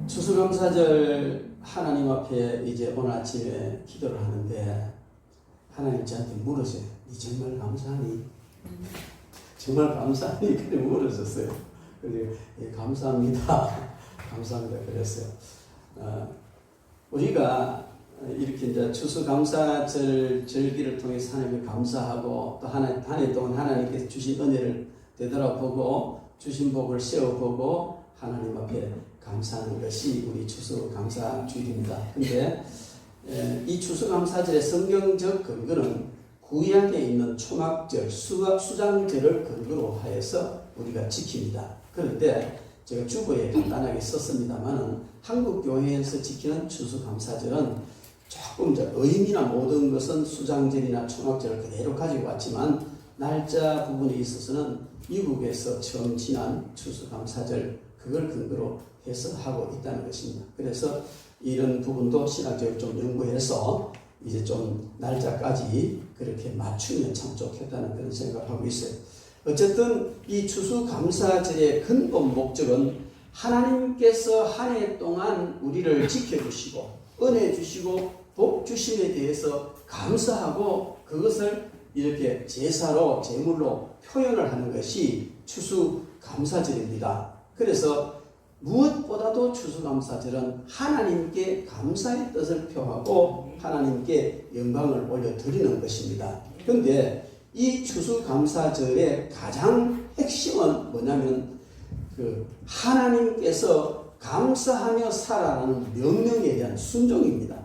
추수감사절 하나님 앞에 이제 오늘 아침에 기도를 하는데 하나님 저한테 물으세요. 니 정말 감사하니? 정말 감사하니? 그래 물으셨어요. 그래서 예, 감사합니다. 감사합니다. 그랬어요. 우리가 이렇게 이제 추수감사절 절기를 통해서 하나님께 감사하고 또 한 해 동안 하나님께서 주신 은혜를 되돌아보고 주신 복을 세워보고 하나님 앞에 감사하는 것이 우리 추수감사주일입니다. 근데 이 추수감사절의 성경적 근거는 구약에 있는 초막절, 수장절을 근거로 하여서 우리가 지킵니다. 그런데 제가 주보에 간단하게 썼습니다만은 한국 교회에서 지키는 추수감사절은 조금 의미나 모든 것은 수장절이나 초막절을 그대로 가지고 왔지만 날짜 부분에 있어서는 미국에서 처음 지난 추수감사절 그걸 근거로 해서 하고 있다는 것입니다. 그래서 이런 부분도 신학적으로 좀 연구해서 이제 좀 날짜까지 그렇게 맞추면 참 좋겠다는 그런 생각을 하고 있어요. 어쨌든 이 추수감사절의 근본 목적은 하나님께서 한 해 동안 우리를 지켜주시고 은혜 주시고 복 주심에 대해서 감사하고 그것을 이렇게 제사로 제물로 표현을 하는 것이 추수감사절입니다. 그래서 무엇보다도 추수감사절은 하나님께 감사의 뜻을 표하고 하나님께 영광을 올려드리는 것입니다. 그런데 이 추수감사절의 가장 핵심은 뭐냐면 하나님께서 감사하며 살아라는 명령에 대한 순종입니다.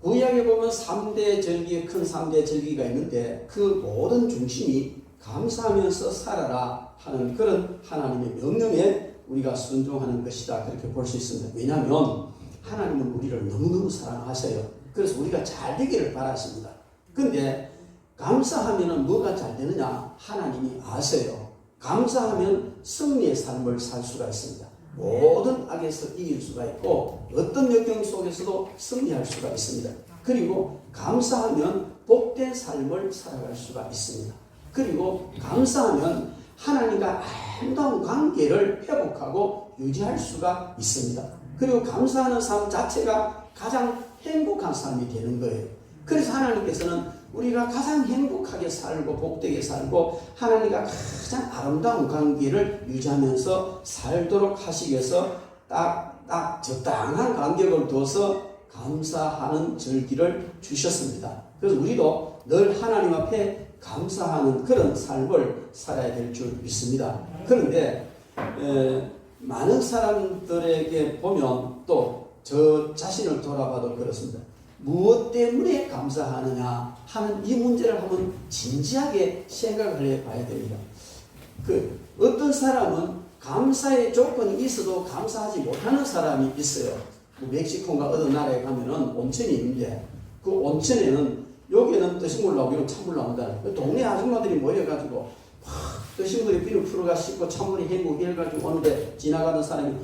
구약에 보면 3대 절기, 큰 3대 절기가 있는데 그 모든 중심이 감사하면서 살아라 하는 그런 하나님의 명령에 우리가 순종하는 것이다. 그렇게 볼 수 있습니다. 왜냐하면 하나님은 우리를 너무너무 사랑하셔요. 그래서 우리가 잘 되기를 바라십니다. 근데 감사하면 뭐가 잘 되느냐? 하나님이 아세요. 감사하면 승리의 삶을 살 수가 있습니다. 모든 악에서 이길 수가 있고 어떤 역경 속에서도 승리할 수가 있습니다. 그리고 감사하면 복된 삶을 살아갈 수가 있습니다. 그리고 감사하면 하나님과 아름다운 관계를 회복하고 유지할 수가 있습니다. 그리고 감사하는 삶 자체가 가장 행복한 삶이 되는 거예요. 그래서 하나님께서는 우리가 가장 행복하게 살고 복되게 살고 하나님과 가장 아름다운 관계를 유지하면서 살도록 하시기 위해서 딱 적당한 간격을 둬서 감사하는 절기를 주셨습니다. 그래서 우리도 늘 하나님 앞에 감사하는 그런 삶을 살아야 될 줄 믿습니다. 그런데 많은 사람들에게 보면 또 저 자신을 돌아봐도 그렇습니다. 무엇 때문에 감사하느냐 하는 이 문제를 한번 진지하게 생각을 해봐야 됩니다. 어떤 사람은 감사의 조건이 있어도 감사하지 못하는 사람이 있어요. 멕시코인가 어느 나라에 가면은 온천이 있는데 그 온천에는 여기는 뜨신물 나오고 여기는 찬물 나온다. 동네 아줌마들이 모여가지고 뜨신물에 비누 풀어가 씻고 찬물이 헹구게 해가지고 오는데 지나가는 사람이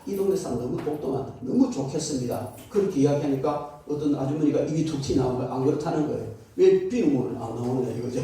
이 동네 사람 너무 똑똑하다. 너무 좋겠습니다. 그렇게 이야기하니까 어떤 아주머니가 입이 툭 튀나오는 거예요. 안 그렇다는 거예요. 왜 비누물은 안 나오느냐 이거죠.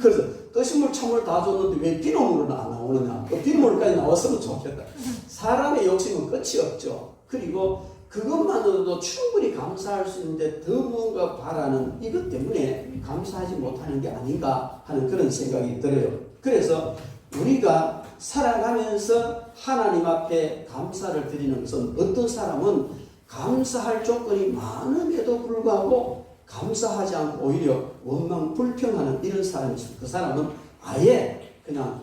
그래서 뜨신물 찬물 다 줬는데 왜 비누물은 안 나오느냐. 그 비누물까지 나왔으면 좋겠다. 사람의 욕심은 끝이 없죠. 그리고 그것만으로도 충분히 감사할 수 있는데 더 무언가 바라는 이것 때문에 감사하지 못하는 게 아닌가 하는 그런 생각이 들어요. 그래서 우리가 살아가면서 하나님 앞에 감사를 드리는 것은 어떤 사람은 감사할 조건이 많음에도 불구하고 감사하지 않고 오히려 원망 불평하는 이런 사람이 있습니다. 그 사람은 아예 그냥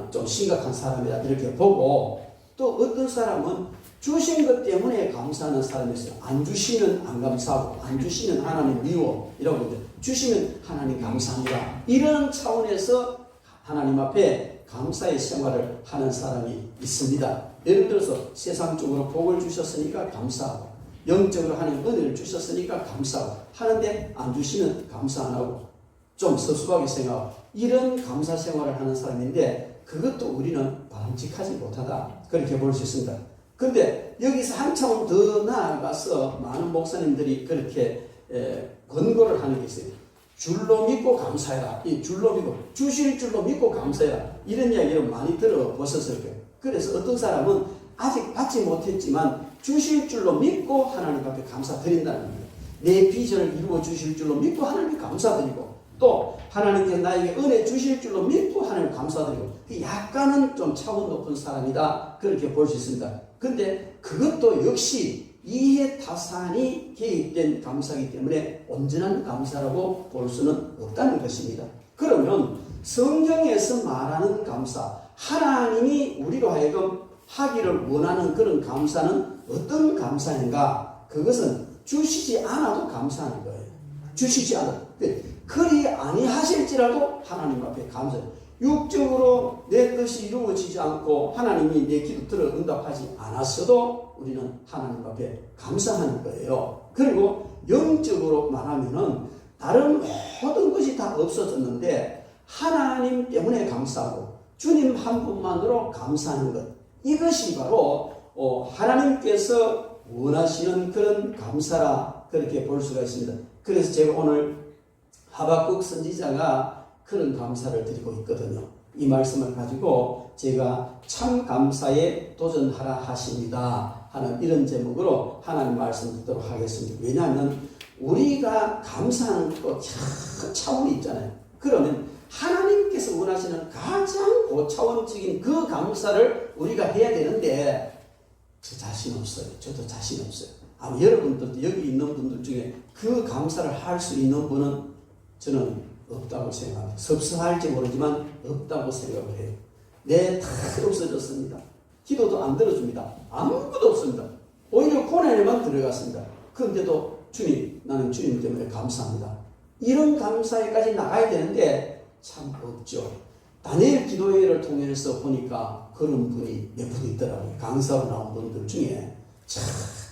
좀 심각한 사람이다 이렇게 보고 또 어떤 사람은 주신 것 때문에 감사하는 사람이 있어요. 안 주시면 안 감사하고 안 주시면 하나님 미워 이라고 하는데 주시면 하나님 감사합니다. 이런 차원에서 하나님 앞에 감사의 생활을 하는 사람이 있습니다. 예를 들어서 세상적으로 복을 주셨으니까 감사하고 영적으로 하나님 은혜를 주셨으니까 감사하고 하는데 안 주시면 감사 안 하고 좀 섭섭하게 생각하고 이런 감사 생활을 하는 사람인데 그것도 우리는 바람직하지 못하다 그렇게 볼 수 있습니다. 그런데 여기서 한참 더 나아가서 많은 목사님들이 그렇게 권고를 하는 게 있어요. 줄로 믿고 감사해라. 이 줄로 믿고 주실 줄로 믿고 감사해라. 이런 이야기를 많이 들어보셨을 거예요. 그래서 어떤 사람은 아직 받지 못했지만 주실 줄로 믿고 하나님 앞에 감사드린다는 겁니다. 내 비전을 이루어 주실 줄로 믿고 하나님께 감사드리고, 또 하나님께 나에게 은혜 주실 줄로 믿고 하나님 감사드리고, 약간은 좀 차원 높은 사람이다, 그렇게 볼 수 있습니다. 근데 그것도 역시 이해타산이 개입된 감사이기 때문에 온전한 감사라고 볼 수는 없다는 것입니다. 그러면 성경에서 말하는 감사, 하나님이 우리로 하여금 하기를 원하는 그런 감사는 어떤 감사인가? 그것은 주시지 않아도 감사하는 거예요. 주시지 않아도. 그리 아니하실지라도 하나님 앞에 감사해요. 육적으로 내 뜻이 이루어지지 않고 하나님이 내 기도 들어 응답하지 않았어도 우리는 하나님 앞에 감사하는 거예요. 그리고 영적으로 말하면은 다른 모든 것이 다 없어졌는데 하나님 때문에 감사하고 주님 한 분만으로 감사하는 것, 이것이 바로 하나님께서 원하시는 그런 감사라, 그렇게 볼 수가 있습니다. 그래서 제가 오늘 하박국 선지자가 그런 감사를 드리고 있거든요. 이 말씀을 가지고 제가 참 감사에 도전하라 하십니다 하는 이런 제목으로 하나님 말씀 듣도록 하겠습니다. 왜냐하면 우리가 감사하는 것 차원이 있잖아요. 그러면 하나님께서 원하시는 가장 고차원적인 그 감사를 우리가 해야 되는데 저 자신 없어요. 저도 자신 없어요. 아마 여러분들도 여기 있는 분들 중에 그 감사를 할 수 있는 분은 저는 없다고 생각합니다. 섭섭할지 모르지만 없다고 생각을 해요. 다 없어졌습니다. 기도도 안 들어줍니다. 아무것도 없습니다. 오히려 고난에만 들어갔습니다. 그런데도 주님, 나는 주님 때문에 감사합니다. 이런 감사에까지 나가야 되는데 참 없죠. 다니엘 기도회를 통해서 보니까 그런 분이 몇 분 있더라고요. 강사로 나온 분들 중에 참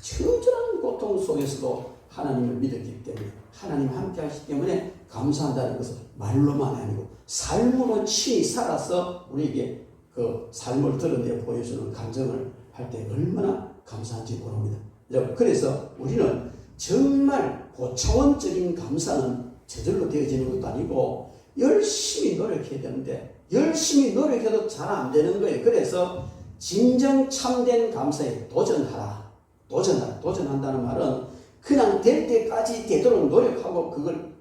처절한 고통 속에서도 하나님을 믿었기 때문에, 하나님 함께 하시기 때문에 감사한다는 것은 말로만 아니고 삶으로 친히 살아서 우리에게 그 삶을 드러내 보여주는 감정을 할 때 얼마나 감사한지 모릅니다. 여러분, 그래서 우리는 정말 고차원적인 감사는 저절로 되어지는 것도 아니고 열심히 노력해야 되는데 열심히 노력해도 잘 안 되는 거예요. 그래서 진정 참된 감사에 도전하라. 도전한다는 말은 그냥 될 때까지 되도록 노력하고 그걸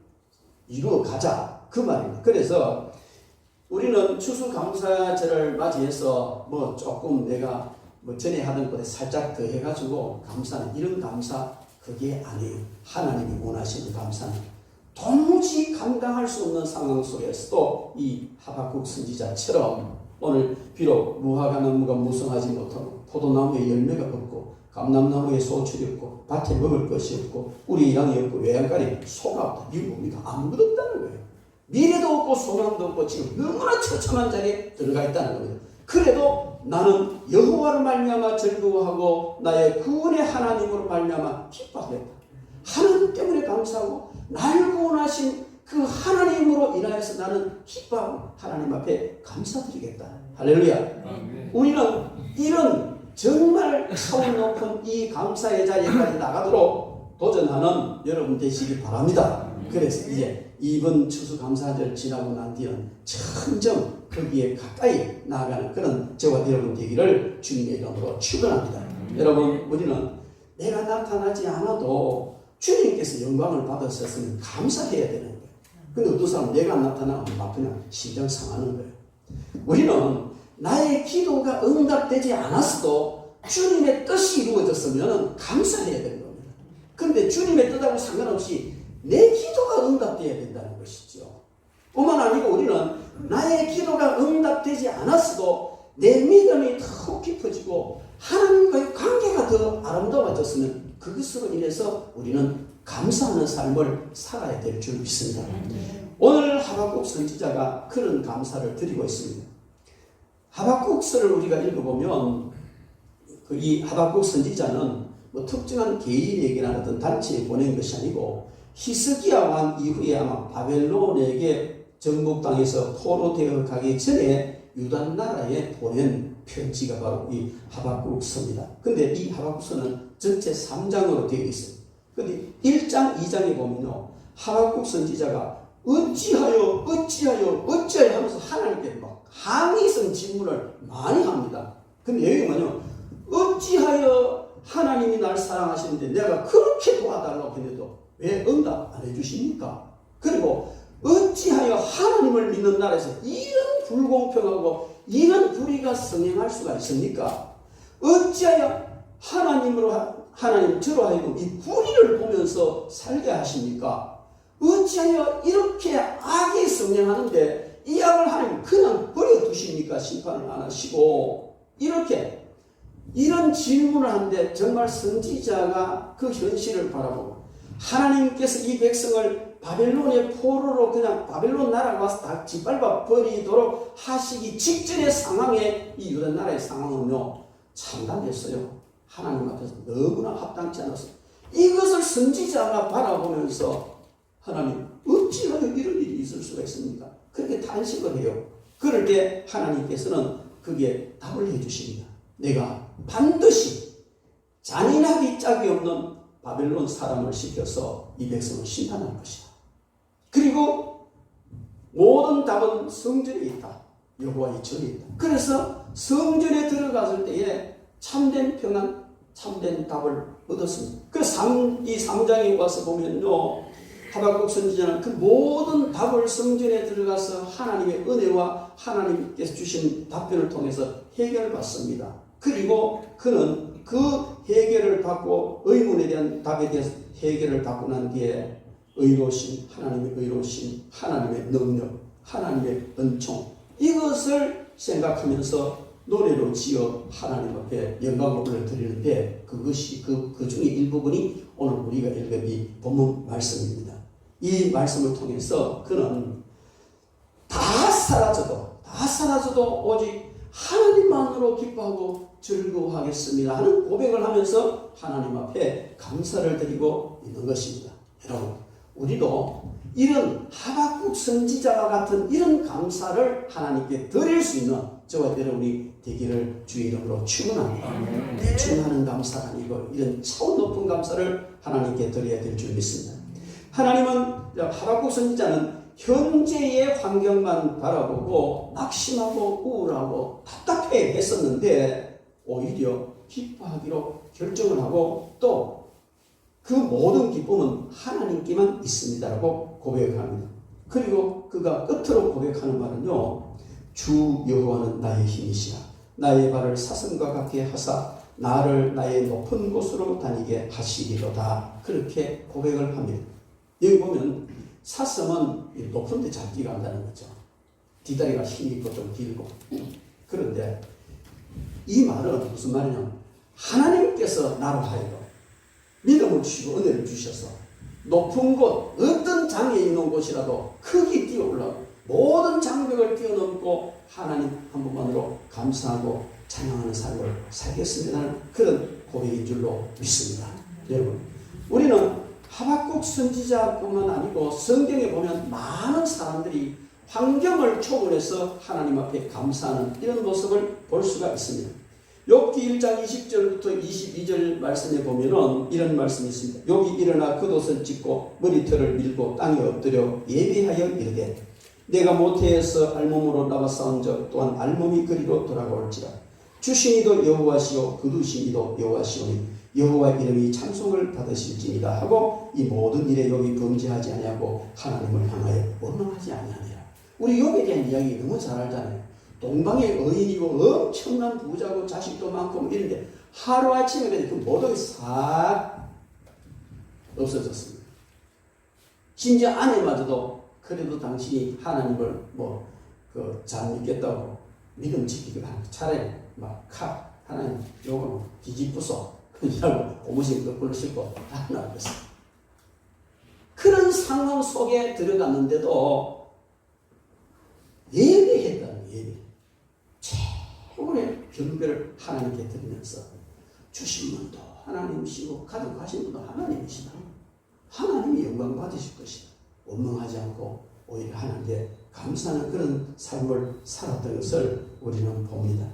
이루어 가자, 그 말입니다. 그래서 우리는 추수감사절을 맞이해서 조금 내가 전에 하던 것에 살짝 더 해가지고 감사는 이런 감사, 그게 아니에요. 하나님이 원하시는 감사는 도무지 감당할 수 없는 상황 속에서도 이 하박국 선지자처럼 오늘 비록 무화과나무가 무성하지 못하고 포도나무에 열매가 없고 감람나무에 소출이 없고 밭에 먹을 것이 없고 우리 양이 없고 외양간에 소가 없다. 이거 뭡니까? 아무것도 없다는 거예요. 미래도 없고 소망도 없고 지금 너무나 처참한 자리에 들어가 있다는 겁니다. 그래도 나는 여호와를 말미암아 즐거워하고 나의 구원의 하나님으로 말미암아 기뻐하겠다. 하나님 때문에 감사하고 날 구원하신 그 하나님으로 인하여서 나는 기뻐하고 하나님 앞에 감사드리겠다. 할렐루야. 우리는 이런 정말 차원 높은 이 감사의 자리까지 나가도록 도전하는 여러분 되시기 바랍니다. 그래서 이제 이번 추수감사절 지나고 난 뒤는 점점 거기에 가까이 나아가는 그런 저와 여러분 되기를 주님의 이름으로 축원합니다. 여러분, 우리는 내가 나타나지 않아도 주님께서 영광을 받으셨으면 감사해야 되는 거예요. 근데 어떤 사람은 내가 나타나면 막 그냥 심장 상하는 거예요. 우리는 나의 기도가 응답되지 않았어도 주님의 뜻이 이루어졌으면 감사해야 되는 겁니다. 그런데 주님의 뜻하고 상관없이 내 기도가 응답되어야 된다는 것이죠. 뿐만 아니고 우리는 나의 기도가 응답되지 않았어도 내 믿음이 더 깊어지고 하나님과의 관계가 더 아름다워졌으면 그것으로 인해서 우리는 감사하는 삶을 살아야 될 줄 믿습니다. 오늘 하박국 선지자가 그런 감사를 드리고 있습니다. 하박국서를 우리가 읽어보면 이 하박국 선지자는 특정한 개인에게나 어떤 단체에 보낸 것이 아니고 히스기야 왕 이후에 아마 바벨론에게 정복당해서 포로되어 가기 전에 유다 나라에 보낸 편지가 바로 이 하박국서입니다. 근데 이 하박국서는 전체 3장으로 되어 있어요. 근데 1장, 2장에 보면요, 하박국 선지자가 어찌하여 하면서 하나님께 막 항의성 질문을 많이 합니다. 그 내용이 뭐냐면 어찌하여 하나님이 날 사랑하시는데 내가 그렇게 도와달라고 했는데도 왜 응답 안 해주십니까? 그리고 어찌하여 하나님을 믿는 나라에서 이런 불공평하고 이런 불의가 성행할 수가 있습니까? 어찌하여 하나님 저로 하여금 이 불의를 보면서 살게 하십니까? 어찌하여 이렇게 악이 성행하는데 이 악을 하나님 그냥 버려두십니까? 심판을 안 하시고 이런 질문을 하는데 정말 선지자가 그 현실을 바라보고 하나님께서 이 백성을 바벨론의 포로로 그냥 바벨론 나라가 와서 다 짓밟아 버리도록 하시기 직전의 상황에 이 유다 나라의 상황은요 참담했어요. 하나님 앞에서 너무나 합당치 않았어요. 이것을 선지자가 바라보면서 하나님 어찌하여 이런 일이 있을 수가 있습니까? 그렇게 탄식을 해요. 그럴 때 하나님께서는 그게 답을 해주십니다. 내가 반드시 잔인하기 짝이 없는 바벨론 사람을 시켜서 이 백성을 심판할 것이다. 그리고 모든 답은 성전에 있다. 여호와의 전에 있다. 그래서 성전에 들어갔을 때에 참된 평안, 참된 답을 얻었습니다. 그래서 이 3장에 와서 보면요, 하박국 선지자는 그 모든 답을 성전에 들어가서 하나님의 은혜와 하나님께서 주신 답변을 통해서 해결을 받습니다. 그리고 그는 그 해결을 받고 의문에 대한 답에 대해서 해결을 받고 난 뒤에 의로우신 하나님의 의로우신 하나님의 능력, 하나님의 은총 이것을 생각하면서 노래로 지어 하나님 앞에 영광을 올려드리는데 그것이 그 중에 일부분이 오늘 우리가 읽은 이 본문 말씀입니다. 이 말씀을 통해서 그는 다 사라져도 오직 하나님만으로 기뻐하고 즐거워하겠습니다 하는 고백을 하면서 하나님 앞에 감사를 드리고 있는 것입니다. 여러분, 우리도 이런 하박국 선지자와 같은 이런 감사를 하나님께 드릴 수 있는 저와 여러분이 되기를 주의 이름으로 축원합니다. 대충 하는 감사가 아니고 이런 차원 높은 감사를 하나님께 드려야 될 줄 믿습니다. 하나님은 하박국 선지자는 현재의 환경만 바라보고 낙심하고 우울하고 답답해 했었는데 오히려 기뻐하기로 결정을 하고 또 그 모든 기쁨은 하나님께만 있습니다라고 고백을 합니다. 그리고 그가 끝으로 고백하는 말은요, 주 여호와는 나의 힘이시라 나의 발을 사슴과 같게 하사 나를 나의 높은 곳으로 다니게 하시리로다. 그렇게 고백을 합니다. 여기 보면 사슴은 높은 데 잘 뛰어간다는 거죠. 뒷다리가 힘있고 좀 길고. 그런데 이 말은 무슨 말이냐면 하나님께서 나로 하여금 믿음을 주시고 은혜를 주셔서 높은 곳, 어떤 장에 있는 곳이라도 크게 뛰어올라고 모든 장벽을 뛰어넘고 하나님 한 분만으로 감사하고 찬양하는 삶을 살겠습니다. 그런 고백인 줄로 믿습니다. 여러분, 우리는 하박국 선지자뿐만 아니고 성경에 보면 많은 사람들이 환경을 초월해서 하나님 앞에 감사하는 이런 모습을 볼 수가 있습니다. 욥기 1장 20절부터 22절 말씀에 보면은 이런 말씀이 있습니다. 욥이 일어나 겉옷을 찢고 머리털을 밀고 땅에 엎드려 예배하여 이르되 내가 모태에서 알몸으로 나와 싸운 적 또한 알몸이 그리로 돌아올지라 주신 이도 여호와시오 거두신 이도 여호와시오니 여호와 이름이 찬송을 받으실지니라 하고 이 모든 일에 욥이 범죄하지 아니하고 하나님을 향하여 원망하지 아니하니라. 우리 욥에 대한 이야기 너무 잘 알잖아요. 동방의 의인이고 엄청난 부자고 자식도 많고 뭐 이런데 하루아침에 그냥 그 모든 게 싹 없어졌습니다. 심지어 아내마저도 그래도 당신이 하나님을 잘 믿겠다고 믿음 지키기도 하는 차라리 하나님 요거 뒤집부숴 이라고 고무신 거꾸로 싣고 나왔어요. 그런 상황 속에 들어갔는데도 예배했다는 예배. 최고의 경배를 하나님께 드리면서 주신 분도 하나님이시고 가져가신 분도 하나님이시다. 하나님이 영광 받으실 것이다. 원망하지 않고 오히려 하나님께 감사하는 그런 삶을 살았던 것을 우리는 봅니다.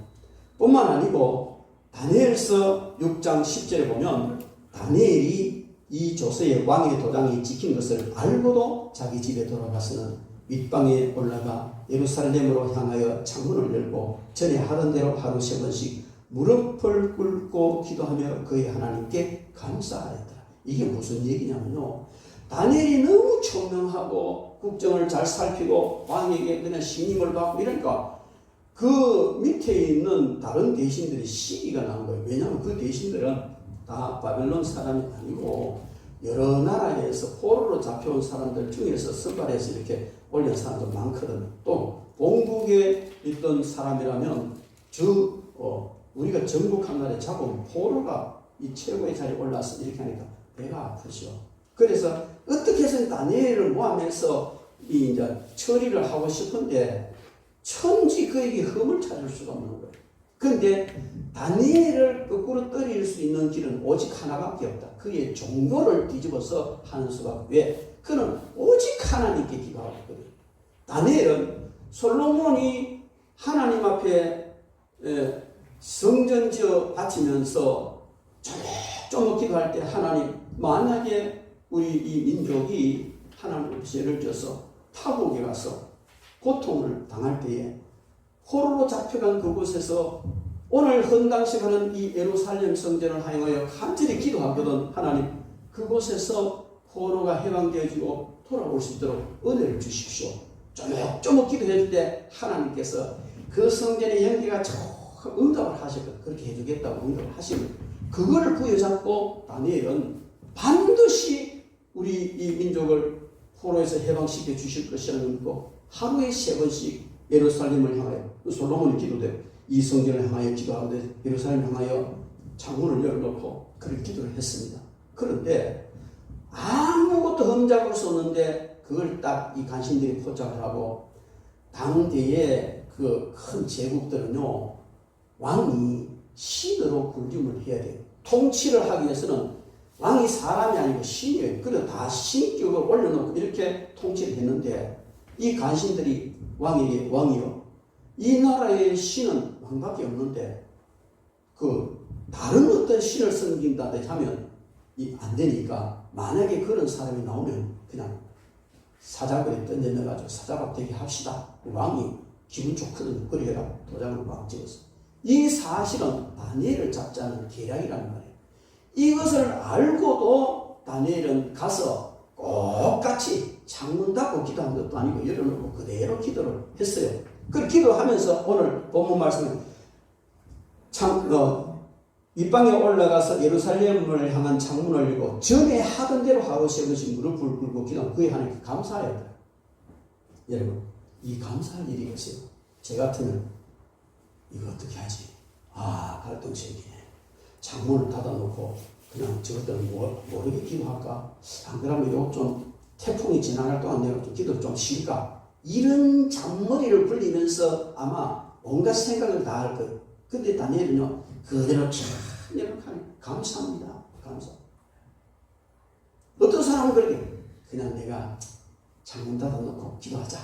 뿐만 아니고 다니엘서 6장 10절에 보면 다니엘이 이 조서의 왕의 도장이 찍힌 것을 알고도 자기 집에 돌아가서는 윗방에 올라가 예루살렘으로 향하여 창문을 열고 전에 하던 대로 하루 3번씩 무릎을 꿇고 기도하며 그의 하나님께 감사하였더라. 이게 무슨 얘기냐면요, 다니엘이 너무 총명하고 국정을 잘 살피고 왕에게 그냥 신임을 받고 이러니까 그 밑에 있는 다른 대신들이 시기가 나는 거예요. 왜냐하면 그 대신들은 다 바벨론 사람이 아니고 여러 나라에서 포로로 잡혀온 사람들 중에서 선발해서 이렇게 올린 사람도 많거든요. 또 본국에 있던 사람이라면 우리가 전국 한 나라에 잡은 포로가 이 최고의 자리에 올라서 이렇게 하니까 배가 아프죠. 그래서 어떻게 해서 다니엘을 모함해서 이제 처리를 하고 싶은데 천지 그에게 흠을 찾을 수가 없는 거예요. 그런데 다니엘을 거꾸로 때릴 수 있는 길은 오직 하나밖에 없다. 그의 종교를 뒤집어서 하는 수가. 왜? 그는 오직 하나님께 기도하고 있거든요. 다니엘은 솔로몬이 하나님 앞에 성전 지어 바치면서 조금 기도할 때 하나님, 만약에 우리 이 민족이 하나님 앞에 죄를 져서 타국에 가서 고통을 당할 때에 포로로 잡혀간 그곳에서 오늘 헌당식하는 이 예루살렘 성전을 향하여 간절히 기도하거든. 하나님, 그곳에서 포로가 해방되어지고 돌아올 수 있도록 은혜를 주십시오. 쪼목쪼목 기도해줄 때 하나님께서 그 성전의 연기가 조금 응답을 하시거든. 그렇게 해주겠다고 응답을 하시면 그거를 부여잡고 다니엘은 반드시 우리 이 민족을 포로에서 해방시켜 주실 것이라는 믿고 하루에 3번씩 예루살렘을 향하여, 솔로몬이 기도대로 이 성전을 향하여 기도하는데 예루살렘을 향하여 창문을 열어놓고 그렇게 기도를 했습니다. 그런데 아무것도 흠잡을 수 없는데 그걸 딱 이 간신들이 포착을 하고, 당대의 그 큰 제국들은요, 왕이 신으로 군림을 해야 돼요. 통치를 하기 위해서는 왕이 사람이 아니고 신이에요. 그래서 다 신격을 올려놓고 이렇게 통치를 했는데, 이 간신들이 왕에게 왕이요, 이 나라의 신은 왕밖에 없는데 그 다른 어떤 신을 섬긴다 하면 안 되니까, 만약에 그런 사람이 나오면 그냥 사자굴에 던져넣어가지고 사자밥 되게 합시다. 왕이 기분 좋거든요. 그래야 도장을 막 찍었어. 이 사실은 다니엘을 잡자는 계략이라는 말이에요. 이것을 알고도 다니엘은 가서 똑같이 창문 닫고 기도한 것도 아니고 열어놓고 그대로 기도를 했어요. 그 기도하면서 오늘 본문 말씀은 윗방에 올라가서 예루살렘을 향한 창문을 열고 전에 하던 대로 하루 3번씩 무릎을 꿇고 기도하고 그의 하나님께 감사하였다. 여러분, 이 감사할 일이 있어요. 제 같으면 이거 어떻게 하지? 갈등 생기네. 창문을 닫아놓고 그냥 저것들은 모르게 기도할까? 안 그러면 이거 좀 태풍이 지나갈 동안 내가 좀 기도 좀 쉴까? 이런 잔머리를 굴리면서 아마 온갖 생각을 다 할 거예요. 근데 다니엘은요, 그대로 이렇게 감사합니다. 감사. 어떤 사람은 그렇게 그냥 내가 창문 닫아놓고 기도하자.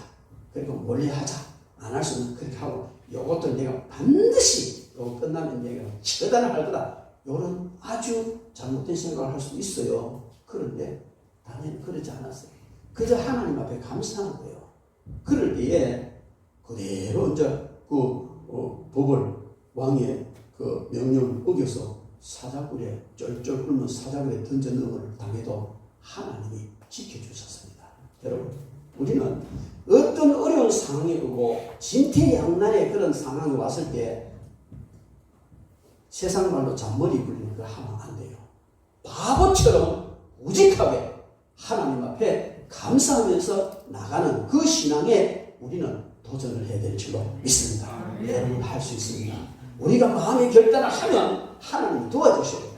그리고 몰래 하자. 안 할 수는 그렇게 하고, 요것도 내가 반드시 요거 끝나면 내가 처단을 할 거다. 요런 아주 잘못된 생각을 할 수 있어요. 그런데 다니엘은 그러지 않았어요. 그저 하나님 앞에 감사하는 거예요. 그럴 때에 그대로 이제 법을, 왕의 그 명령을 어겨서 사자굴에 쫄쫄 끓는 사자굴에 던져 넣음을 당해도 하나님이 지켜주셨습니다. 여러분, 우리는 어떤 어려운 상황이 오고 진퇴양난의 그런 상황이 왔을 때 세상 말로 잔머리 굴리는 거 하면 안 돼요. 바보처럼 우직하게 하나님 앞에 감사하면서 나가는 그 신앙에 우리는 도전을 해야 될 줄로 믿습니다. 여러분, 할 수 있습니다. 우리가 마음의 결단을 하면 하나님이 도와주셔요.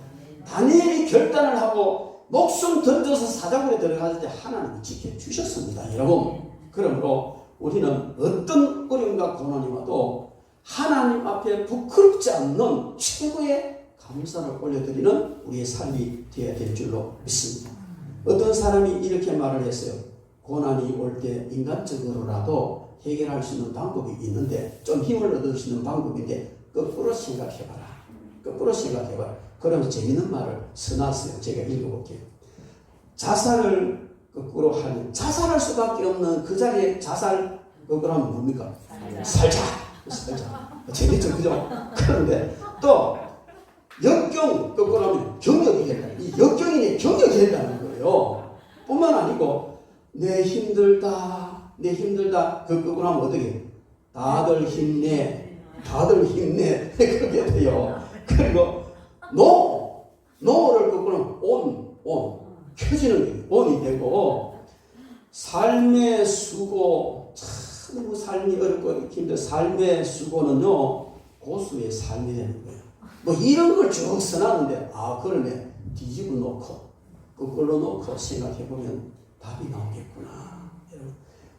다니엘이 결단을 하고 목숨 던져서 사자굴에 들어갔을 때 하나님이 지켜주셨습니다. 여러분, 그러므로 우리는 어떤 어려움과 고난이 와도 하나님 앞에 부끄럽지 않는 최고의 감사를 올려드리는 우리의 삶이 되어야 될 줄로 믿습니다. 어떤 사람이 이렇게 말을 했어요. 고난이 올 때 인간적으로라도 해결할 수 있는 방법이 있는데, 좀 힘을 얻을 수 있는 방법인데 거꾸로 생각해봐라. 거꾸로 생각해봐라. 그러면서 재밌는 말을 써놨어요. 제가 읽어볼게요. 자살을 거꾸로 하는, 자살할 수밖에 없는 그 자리에 자살 거꾸로 하면 뭡니까? 살자. 재밌죠, 그죠? 그런데 또 역경 거꾸로 하면 경역이 된다. 이 역경이네 경역이 된다는 거예요. 뿐만 아니고 내 힘들다 그 거꾸로 하면 어떻게? 다들 힘내 그렇게 돼요. 그리고 노를 거꾸로 온 켜지는 온이 되고, 삶의 수고, 참 너무 삶이 어렵고 힘든 삶의 수고는요 고수의 삶이 되는 거예요. 뭐 이런 걸 쭉 써놨는데, 그러네, 뒤집어 놓고 거꾸로 놓고 생각해 보면 답이 나오겠구나.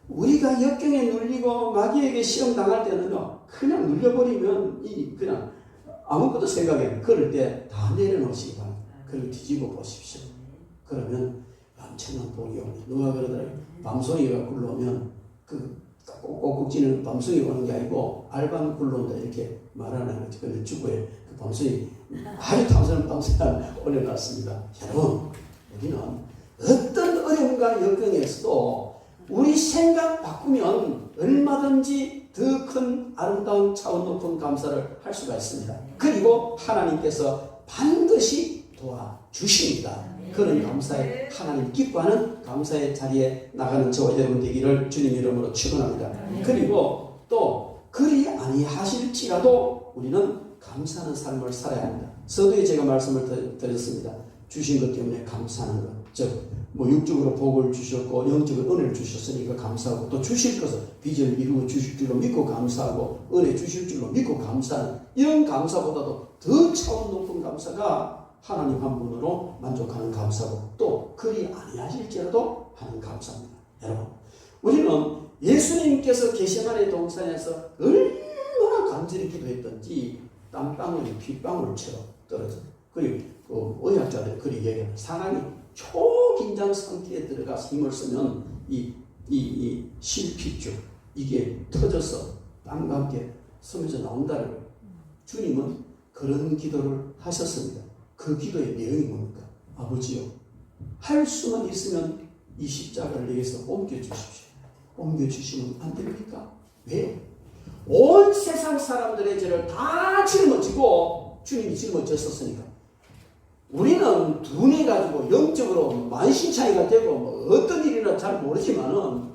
우리가 역경에 눌리고 마귀에게 시험 당할 때는요 그냥 눌려버리면 그냥 아무것도 생각이 안, 그럴 때 다 내려놓으시기 바랍니다. 그리고 뒤집어 보십시오. 그러면 엄청난 복이 옵니다. 누가 그러더라고요. 밤송이가 굴러오면 꼭꼭 찌는 밤송이 오는 게 아니고 알밤 굴러온다 이렇게 말하는 거죠. 근데 주부에 그 밤송이 아주 탐스러운 밤송이를 올려놨습니다. 여러분, 우리는 어떤 어려움과 역경에서도 우리 생각 바꾸면 얼마든지 더 큰 아름다운 차원 높은 감사를 할 수가 있습니다. 그리고 하나님께서 반드시 도와주십니다. 그런 감사에 하나님 기뻐하는 감사의 자리에 나가는 저와 여러분 되기를 주님 이름으로 축원합니다. 그리고 또 그리 아니하실지라도 우리는 감사하는 삶을 살아야 합니다. 서두에 제가 말씀을 드렸습니다. 주신 것 때문에 감사하는 것, 즉 육적으로 복을 주셨고 영적으로 은혜를 주셨으니까 감사하고, 또 주실 것을 빚을 이루어 주실 줄로 믿고 감사하고 은혜 주실 줄로 믿고 감사하는, 이런 감사보다도 더 차원 높은 감사가 하나님 한 분으로 만족하는 감사고, 또 그리 아니하실지라도 하는 감사입니다. 여러분, 우리는 예수님께서 겟세마네 동산에서 얼마나 간절히 기도했던지 땀방울이 핏방울처럼 떨어져. 그리고 의학자들이 그리 얘기합니다. 사람이 초긴장 상태에 들어가서 힘을 쓰면 이 실핏줄 이게 터져서 땀과 함께 스며져 나온다는 거예요. 주님은 그런 기도를 하셨습니다. 그 기도의 내용이 뭡니까? 아버지요, 할 수만 있으면 이 십자가를 내게서 옮겨주십시오. 옮겨주시면 안 됩니까? 왜요? 온 세상 사람들의 죄를 다 짊어지고 주님이 짊어졌었으니까. 우리는 둔해가지고 영적으로 만신창이가 되고 뭐 어떤 일이나 잘 모르지만은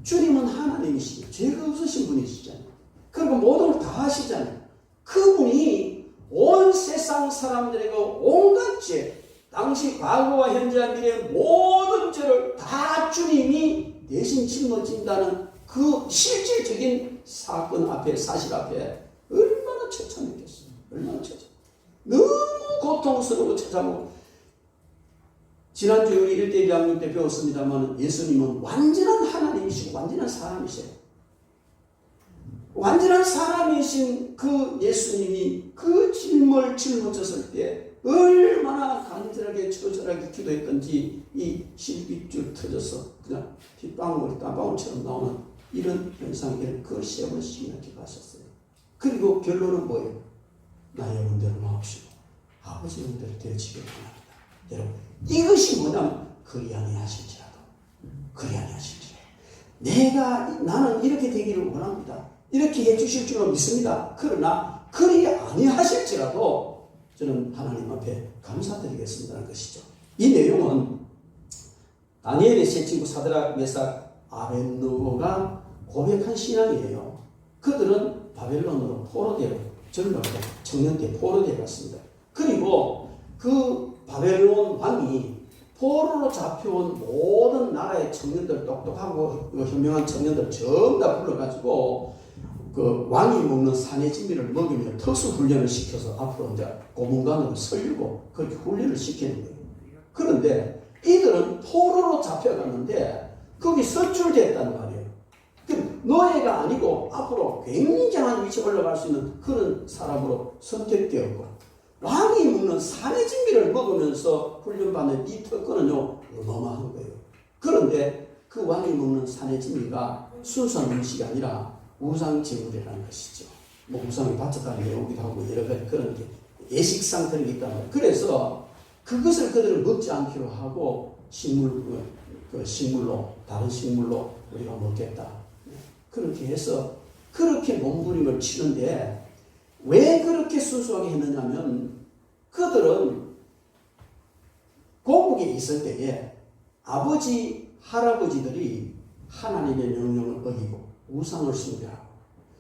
주님은 하나님이시죠. 죄가 없으신 분이시잖아요. 그리고 모든 걸 다 하시잖아요. 그분이 온 세상 사람들에게 온갖 죄, 당시 과거와 현재와 미래의 모든 죄를 다 주님이 대신 짊어진다는 그 실질적인 사건 앞에, 사실 앞에 얼마나 처참했겠어요. 얼마나 처참. 너무 고통스러워 처참하고. 지난주 우리 1대 2학년 때 배웠습니다만 예수님은 완전한 하나님이시고 완전한 사람이세요. 완전한 사람이신 그 예수님이 그 짐을 짊어졌을 때 얼마나 간절하게 처절하게 기도했던지 이 실핏줄 터져서 그냥 핏방울 땀방울처럼 나오는 이런 현상이 그 세 번씩이나 기도하셨어요. 그리고 결론은 뭐예요? 나의 은대로 마옵시고 아버지 은대로 되어지기를 원합니다. 여러분, 이것이 뭐냐면 그리 아니하실지라도 나는 이렇게 되기를 원합니다. 이렇게 해주실 줄로 믿습니다. 그러나 그리 아니하실지라도 저는 하나님 앞에 감사드리겠습니다는 것이죠. 이 내용은 다니엘의 세 친구 사드락, 메삭, 아벳느고가 고백한 신앙이에요. 그들은 바벨론으로 포로되어 젊을 때 청년 때 포로되어 갔습니다. 그리고 그 바벨론 왕이 포로로 잡혀온 모든 나라의 청년들, 똑똑하고 현명한 청년들 전부 다 불러가지고 그 왕이 먹는 산의 진미를 먹이며 특수 훈련을 시켜서 앞으로 이제 고문관으로 설리고 그렇게 훈련을 시키는 거예요. 그런데 이들은 포로로 잡혀갔는데 거기 선출됐다는 말이에요. 그럼 노예가 아니고 앞으로 굉장한 위치에 올라갈 수 있는 그런 사람으로 선택되었고, 왕이 먹는 산의 진미를 먹으면서 훈련받는 이 특권은요 어마어마한 거예요. 그런데 그 왕이 먹는 산의 진미가 순수한 음식이 아니라 우상제물이라는 것이죠. 뭐 우상이 바쳤다는 내용이기도 하고 여러 가지 그런 예식상 그런 게 있단 말이에요. 그래서 그것을 그들은 먹지 않기로 하고 식물로 다른 식물로 우리가 먹겠다. 그렇게 해서 그렇게 몸부림을 치는데 왜 그렇게 순수하게 했느냐면 그들은 고국에 있을 때에 아버지 할아버지들이 하나님의 명령을 어기고 우상을 숭배하고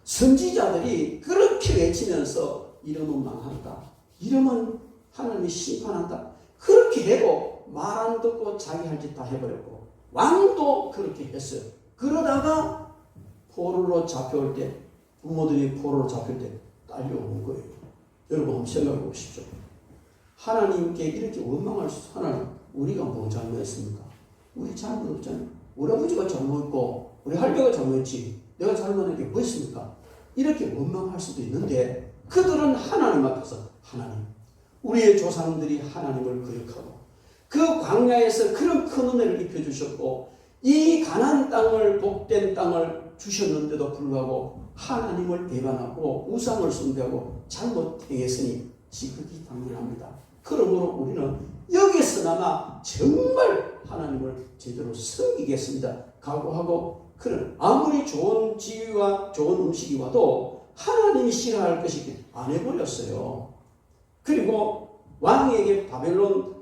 선지자들이 그렇게 외치면서 이러면 망한다. 이러면 하나님이 심판한다. 그렇게 해도 말 안 듣고 자기 할 짓 다 해버렸고 왕도 그렇게 했어요. 그러다가 포로로 잡혀올 때 부모들이 포로로 잡힐 때 딸려온 거예요. 여러분 한번 생각해 보십시오. 하나님께 이렇게 원망할 수 하나님 우리가 뭐 잘못했습니까? 우리 잘못 없잖아요. 우리 아버지가 잘못했고 우리 할배가 잘못했지 내가 잘못한 게 뭐 있습니까? 이렇게 원망할 수도 있는데 그들은 하나님 앞에서 하나님 우리의 조상들이 하나님을 거역하고 그 광야에서 그런 큰 은혜를 입혀주셨고 이 가나안 땅을 복된 땅을 주셨는데도 불구하고 하나님을 배반하고 우상을 숭배하고 잘못 행했으니 지극히 당연합니다. 그러므로 우리는 여기서나마 정말 하나님을 제대로 섬기겠습니다. 각오하고 그런 아무리 좋은 지위와 좋은 음식이 와도 하나님이 싫어할 것이 안 해버렸어요. 그리고 왕에게 바벨론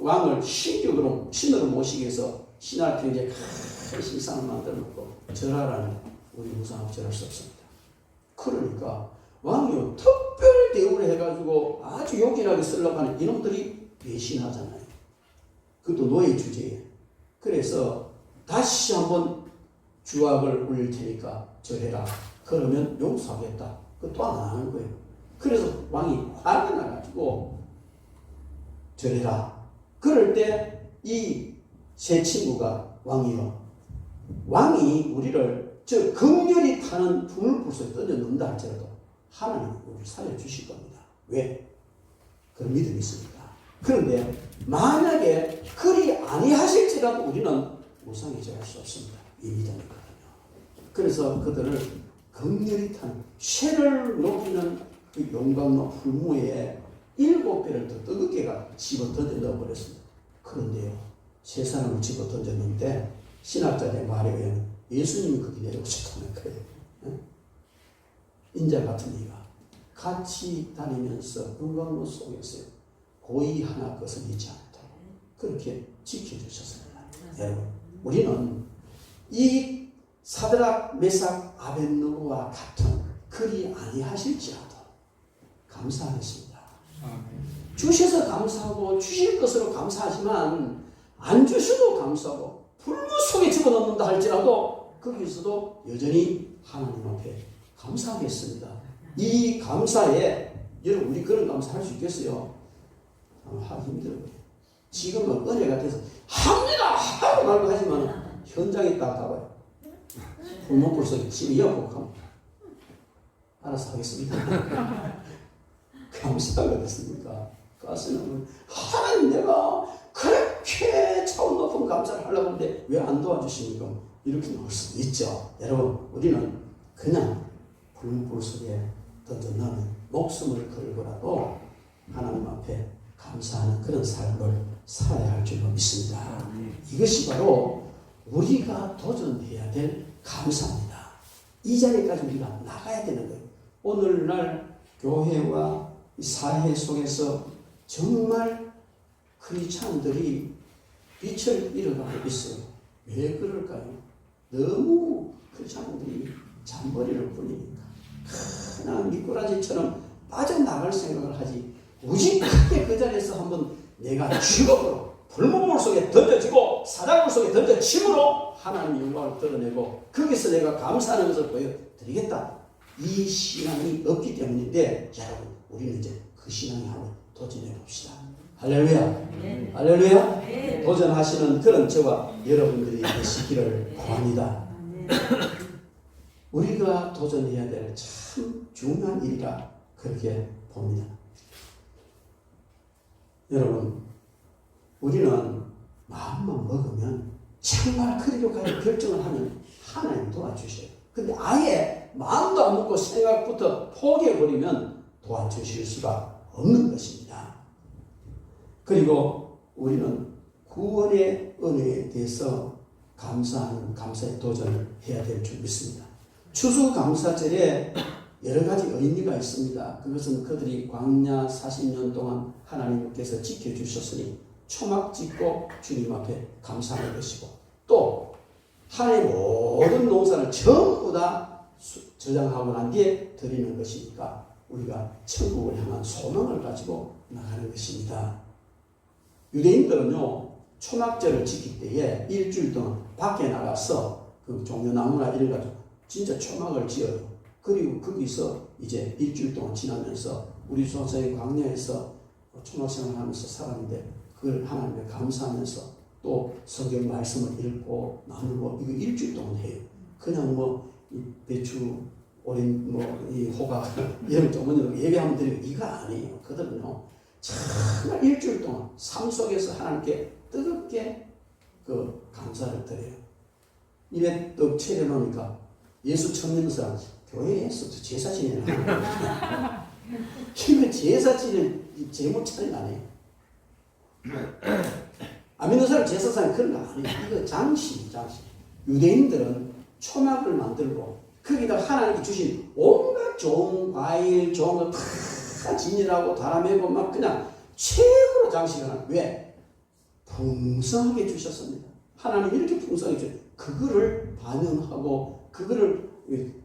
왕을 신으로 모시기 위해서 신할 평지에 큰 신상을 만들어 놓고 절하라는 우리 우상을 절할 수 없습니다. 그러니까 왕이 특별 대우를 해가지고 아주 요긴하게 쓰려고 하는 이놈들이 배신하잖아요. 그것도 노예 주제에. 그래서 다시 한번 주악을 올릴 테니까 절해라. 그러면 용서하겠다. 그거 또 안 하는 거예요. 그래서 왕이 화가 나가지고 절해라. 그럴 때 이 세 친구가 왕이요. 왕이 우리를 저 극렬히 타는 불물불소에 던져놓는다 할지라도 하나님이 우리를 살려주실 겁니다. 왜? 그런 믿음이 있으니까. 그런데 만약에 그리 아니하실지라도 우리는 우상에 절할 수 없습니다. 이 믿음이 있거든요. 그래서 그들을 극렬히 타는 쇠를 녹이는 그 용광로 풀무에 7배를 더 뜨겁게가 집어 던져 넣어버렸습니다. 그런데요. 세 사람을 집어 던졌는데 신학자들의 말에 의하면 예수님이 거기 내려오셨다는 거예요. 인자 같은 이가 같이 다니면서 용광로 속에서 고의 하나 것을 잊지 않도록 그렇게 지켜주셨습니다. 여러분 우리는 이 사드락 메삭 아벳느고와 같은 그리 아니하실지라도 감사하겠습니다. 주셔서 감사하고 주실 것으로 감사하지만 안 주셔도 감사하고 불물 속에 집어넣는다 할지라도 거기서도 여전히 하나님 앞에 감사하겠습니다. 이 감사에 여러분 우리 그런 감사할 수 있겠어요? 하기 힘들어요. 지금은 은혜가 돼서 합니다 하고 말고 하지만 현장에 딱 가봐요. 불문불 속에 집에 이어보고 가면 알아서 하겠습니다. 감사가 됐습니까? 가스는 하나님 내가 그렇게 차원 높은 감사를 하려고 하는데 왜 안 도와주십니까? 이렇게 나올 수도 있죠. 여러분 우리는 그냥 불문불 속에 던져넣는 목숨을 걸고라도 하나님 앞에 감사하는 그런 삶을 살아야 할 줄로 믿습니다. 이것이 바로 우리가 도전해야 될 감사입니다. 이 자리까지 우리가 나가야 되는 거예요. 오늘날 교회와 사회 속에서 정말 크리스찬들이 빛을 잃어가고 있어요. 왜 그럴까요? 너무 크리스찬들이 잔머리를 굴리니까 그냥 미꾸라지처럼 빠져나갈 생각을 하지 우직하게 그 자리에서 한번 내가 직업으로 불문물 속에 던져지고 사자굴 속에 던져짐으로 하나님의 영광을 드러내고 거기서 내가 감사하는 것을 보여드리겠다. 이 신앙이 없기 때문인데 여러분 우리는 이제 그 신앙에 한번 도전해 봅시다. 할렐루야. 네. 할렐루야. 네. 도전하시는 그런 저와 여러분들이 되시기를 바랍니다. 네. 우리가 도전해야 될 참 중요한 일이라 그렇게 봅니다. 여러분 우리는 마음만 먹으면 정말 그리로 갈 결정을 하면 하나님 도와주셔요. 근데 아예 마음도 안 먹고 생각부터 포기해버리면 도와주실 수가 없는 것입니다. 그리고 우리는 구원의 은혜에 대해서 감사하는 감사의 도전을 해야 될 줄 믿습니다. 추수감사절에 여러 가지 의미가 있습니다. 그것은 그들이 광야 40년 동안 하나님께서 지켜주셨으니 초막 짓고 주님 앞에 감사하는 것이고, 또 한 해 모든 농사를 전부 다 저장하고 난 뒤에 드리는 것이니까 우리가 천국을 향한 소망을 가지고 나가는 것입니다. 유대인들은요, 초막절을 지킬 때에 일주일 동안 밖에 나가서 그 종려나무나 이런 가지고 진짜 초막을 지어요. 그리고 거기서 이제 일주일 동안 지나면서 우리 조상의 광야에서 초막 생활을 하면서 살았는데 그걸 하나님께 감사하면서 또 성경 말씀을 읽고 나누고 이거 일주일 동안 해요. 그냥 뭐 이 배추, 오렌, 이 호박 이런 조문으로 예배하면 드리고 이거 아니에요. 그들은요 정말 일주일 동안 삶 속에서 하나님께 뜨겁게 그 감사를 드려요. 입에 떡 차려놓으니까 예수 처음 믿는 사람 교회에서 제사 지내는 이거 제사 지내는 제물 차림 아니에요. 안 믿는 사람 제사상 그런 거 아니에요. 이거 장식. 유대인들은 초막을 만들고 거기다 하나님께 주신 온갖 좋은 과일, 좋은 거 다 진열하고 달아매고 막 그냥 최고로 장식을 하는. 왜? 풍성하게 주셨습니다. 하나님 이렇게 풍성하게 주셨어요. 그거를 반영하고 그거를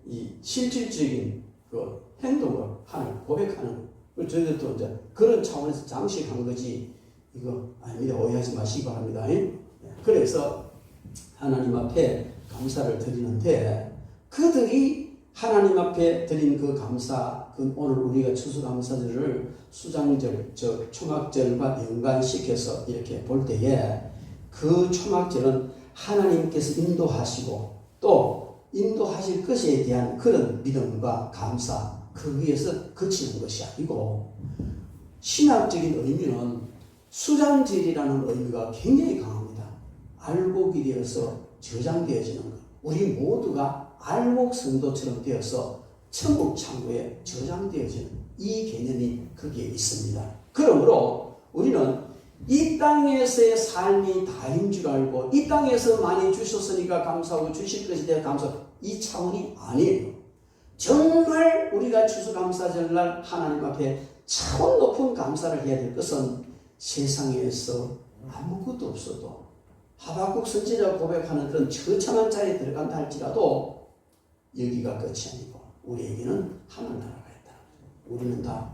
이 실질적인 그 행동을 하나님 고백하는 거. 저희들도 이제 그런 차원에서 장식한 거지. 이거 아닙니다. 오해하지 마시기 바랍니다. 그래서 하나님 앞에 감사를 드리는데 그들이 하나님 앞에 드린 그 감사, 그 오늘 우리가 추수감사절을 수장절, 즉 초막절과 연관시켜서 이렇게 볼 때에 그 초막절은 하나님께서 인도하시고 또 인도하실 것에 대한 그런 믿음과 감사, 그 위에서 그치는 것이 아니고 신학적인 의미는 수장절이라는 의미가 굉장히 강합니다. 알곡이 되어서 저장되어지는 것. 우리 모두가 알곡 성도처럼 되어서 천국 창고에 저장되어지는 이 개념이 거기에 있습니다. 그러므로 우리는 이 땅에서의 삶이 다인 줄 알고 이 땅에서 많이 주셨으니까 감사하고 주실 것에 대해 감사하고 이 차원이 아니에요. 정말 우리가 추수감사절날 하나님 앞에 차원 높은 감사를 해야 될 것은 세상에서 아무것도 없어도 하박국 선지자가 고백하는 그런 처참한 자리에 들어간다 할지라도 여기가 끝이 아니고 우리에게는 하늘나라가 있다. 우리는 다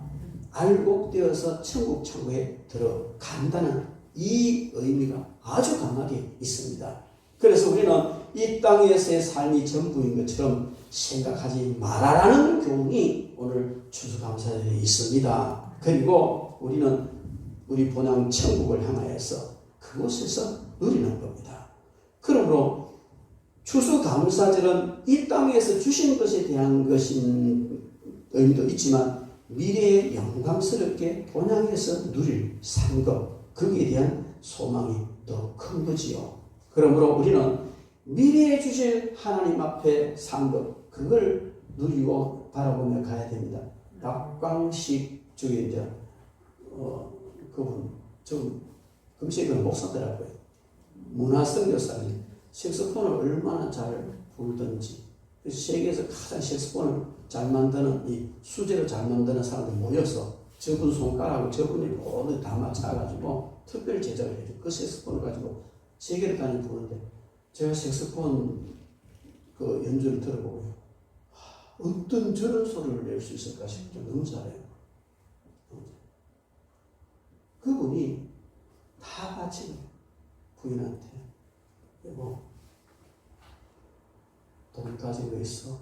알곡되어서 천국 창고에 들어간다는 이 의미가 아주 강하게 있습니다. 그래서 우리는 이 땅에서의 삶이 전부인 것처럼 생각하지 말아라는 교훈이 오늘 추수감사절에 있습니다. 그리고 우리는 우리 본향 천국을 향하여서 그곳에서 누리는 겁니다. 그러므로 추수감사절은 이 땅에서 주신 것에 대한 것인 의미도 있지만 미래에 영광스럽게 본향에서 누릴 상급, 거기에 대한 소망이 더 큰 거지요. 그러므로 우리는 미래에 주실 하나님 앞에 상급, 그걸 누리고 바라보며 가야 됩니다. 박광식 쪽에 이제 그분 좀 금식은 목사더라고요. 문화선교사님 색소폰을 얼마나 잘 불든지. 그래서 세계에서 가장 색소폰을 잘 만드는 이 수제로 잘 만드는 사람들이 모여서 저분 손가락을 저분이 모두 다 맞춰가지고 특별 제작을 해줘. 그 색소폰을 가지고 세계를 다니고 부르는데 제가 색소폰 그 연주를 들어보고요. 어떤 저런 소리를 낼 수 있을까 싶죠. 너무 잘해요. 그분이 다 바치는 부인한테 그리고 돈 가지고 있어.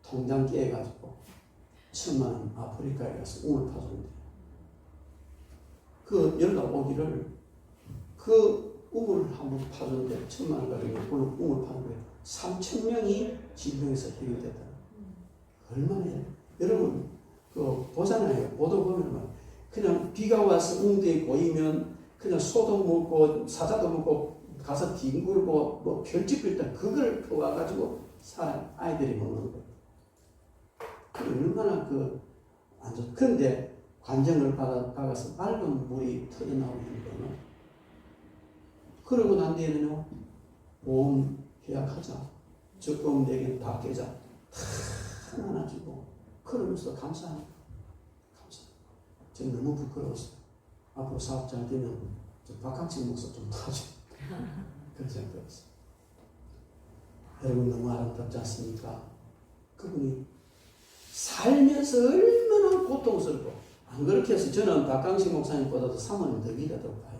통장 깨가지고 1,000,000원 아프리카에 가서 움을 파줬는데 그 연락 오기를 그 움을 한번 파줬는데 1,000,000원 가지고 움을 파는데 3,000명이 질병에서 해결됐다. 얼마나 여러분 그 보잖아요. 보도 보면 그냥 비가 와서 웅대에 고이면 그냥 소도 먹고 사자도 먹고 가서 뒹굴고 뭐 별짓고 있다. 그걸 와가지고 사람 아이들이 먹는 거예요. 얼마나 안 좋. 그런데 관정을 박아서 맑은 물이 튀어나오는 거는 그러고 난 뒤에는요, 보험 계약하자. 적금 내기는 다 깨자. 다 안아주고, 그러면서 감사합니다. 감사합니다. 저는 너무 부끄러웠어요. 앞으로 사업 잘 되면 박학진 목사 좀 도와줘. 그런 생각이었어요. 여러분 너무 아름답지 않습니까? 그분이 살면서 얼마나 고통스럽고, 안 그렇게 해서 저는 박강식 목사님보다도 사모님 더 위대하다고 봐요.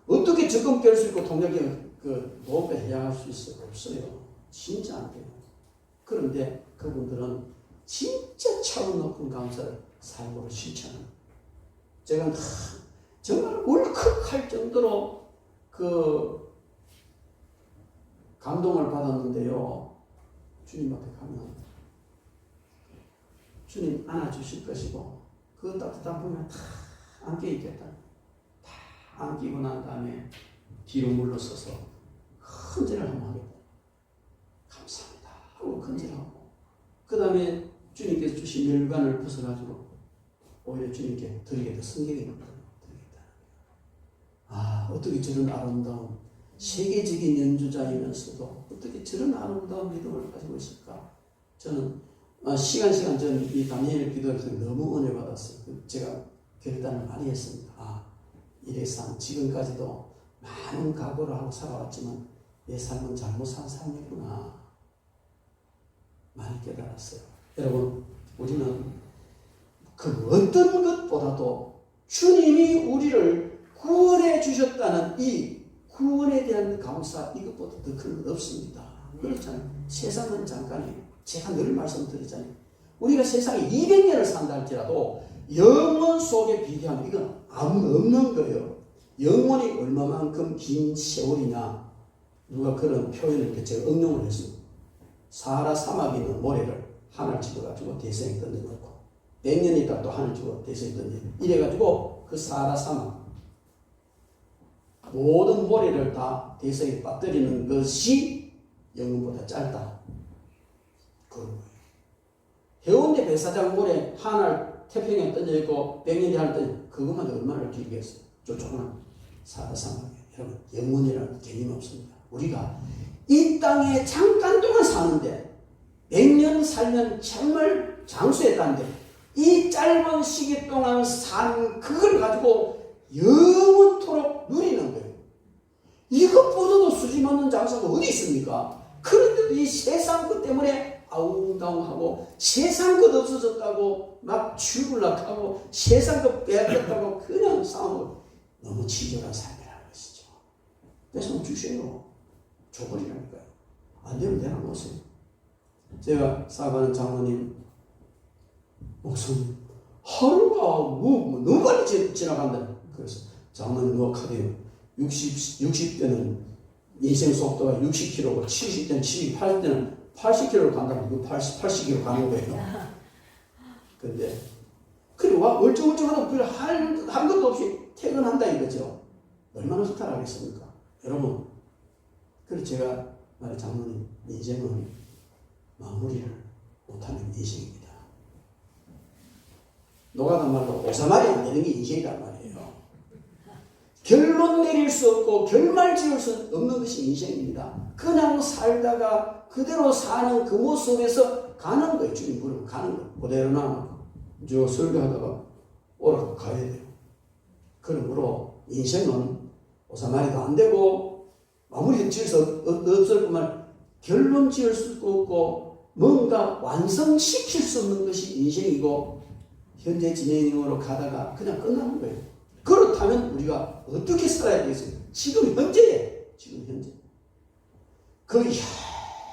어떻게 적금 깰 수 있고 통장에 보험까지 해양할 수 있어요? 없어요. 진짜 안 돼요. 그런데 그분들은 진짜 차원 높은 감사를 삶으로 실천합니다. 제가 정말 울컥할 정도로 감동을 받았는데요. 주님 앞에 가면 주님 안아주실 것이고, 그 따뜻한 품에 다 안겨 있겠다. 다 안기고 난 다음에 뒤로 물러서서 큰절을 한번 하겠다. 감사합니다 하고 큰절하고, 그 다음에 주님께서 주신 멸관을 벗어가지고 오히려 주님께 드리겠다. 성경에 드리겠다. 아, 어떻게 저런 아름다운 세계적인 연주자이면서도 어떻게 저런 아름다운 믿음을 가지고 있을까? 저는 시간 전 이 다니엘 기도에서 너무 은혜 받았어요. 제가 결단을 많이 했습니다. 아, 이래서 지금까지도 많은 각오를 하고 살아왔지만 내 삶은 잘못 산 삶이구나. 많이 깨달았어요. 여러분, 우리는 그 어떤 것보다도 주님이 우리를 구원해 주셨다는 이 구원에 대한 감사, 이것보다 더 큰 것 없습니다. 그렇잖아요. 세상은 잠깐이에요. 제가 늘 말씀드리잖아요. 우리가 세상에 200년을 산다 할지라도 영원 속에 비교하면 이건 아무 없는 거예요. 영원이 얼마만큼 긴 세월이냐. 누가 그런 표현을 이렇게 제가 응용을 했습니다. 사하라 사막에 있는 모래를 하늘 집어가지고 대성에 던져놓고 100년 있다 또 하늘 집어 대성에 던져. 이래가지고 그 사하라 사막 모든 모래를 다 대성에 빠뜨리는 것이 영원보다 짧다. 해운대 백사장 모래 하늘 태평양에 던져있고 100년이 하늘 던져, 그것만 얼마나 길겠어요. 조그만 사하라 사막에. 여러분, 영원이라는 개념 없습니다. 우리가 이 땅에 잠깐 동안 사는데 100년 살면 정말 장수했다는데 이 짧은 시기 동안 산 그걸 가지고 영원토록 누리는 거예요. 이것보다도 수줍어하는 장사가 어디 있습니까? 그런데도 이 세상 것 때문에 아웅다웅하고 세상 것 없어졌다고 막 죽으려고 세상 것 빼앗겼다고 그냥 싸우고, 너무 치졸한 삶이라는 것이죠. 뺏어 주세요. 줘버리라니까요. 안 되면 내놔놓으세요. 제가 사과하는 장로님, 목사님, 하루가 너무 빨리 지나간다. 그래서 장로님 노력하대요. 60대는 인생 속도가 60km고 70대는 70, 80대는 80km로 간다고. 이거 80km 가는 거예요. 근데 그리고 얼쩡얼쩡하다 한 것도 없이 퇴근한다 이거죠. 얼마나 허탈하겠습니까? 여러분, 그래서 제가 말해, 장로님, 인생은 마무리를 못하는 인생입니다. 노가다 말로 오사말이 안 되는 게 인생이란 말이에요. 결론 내릴 수 없고 결말 지을 수 없는 것이 인생입니다. 그냥 살다가 그대로 사는 그 모습에서 가는 거예요. 주님 부르면 가는 거예요. 그대로 나면 저 설교하다가 오라고 가야 돼요. 그러므로 인생은 오사말이도 안 되고 마무리 지을 수 없을 뿐만 결론 지을 수도 없고 뭔가 완성시킬 수 없는 것이 인생이고, 현재 진행으로 가다가 그냥 끝나는 거예요. 그렇다면 우리가 어떻게 살아야 되겠어요? 지금 현재 그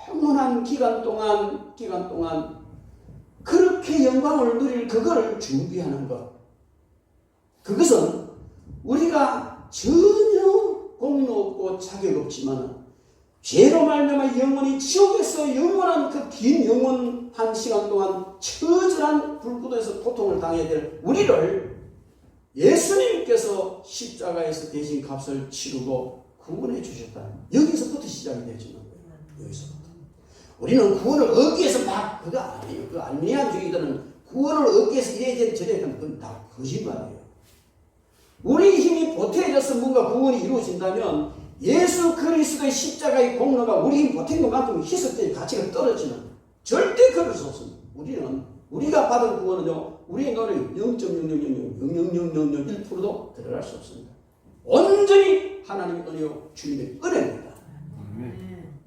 영원한 기간 동안 그렇게 영광을 누릴 그걸 준비하는 것, 그것은 우리가 전혀 공로 없고 자격 없지만 죄로 말미암아 영원히 지옥에서 영원한 그 긴 영원한 시간 동안 처절한 불구도에서 고통을 당해야 될 우리를 예수님께서 십자가에서 대신 값을 치르고 구원해 주셨다. 여기서부터 시작이 되어지는 거예요. 여기서부터. 우리는 구원을 얻기 위해서 막 그거 아니에요. 그 알미니안주의들은 구원을 얻기 위해서 이래야 되는 저래야 되는 그건 다 거짓말이에요. 우리 힘이 보태져서 뭔가 구원이 이루어진다면 예수 그리스도의 십자가의 공로가 우리 힘 보탠 것만큼 희석될 가치가 떨어지는, 절대 그럴 수 없습니다. 우리가 받은 구원은요, 우리의 노력이 0.000000001%도 들어갈 수 없습니다. 온전히 하나님의 은혜요 주님의 은혜입니다.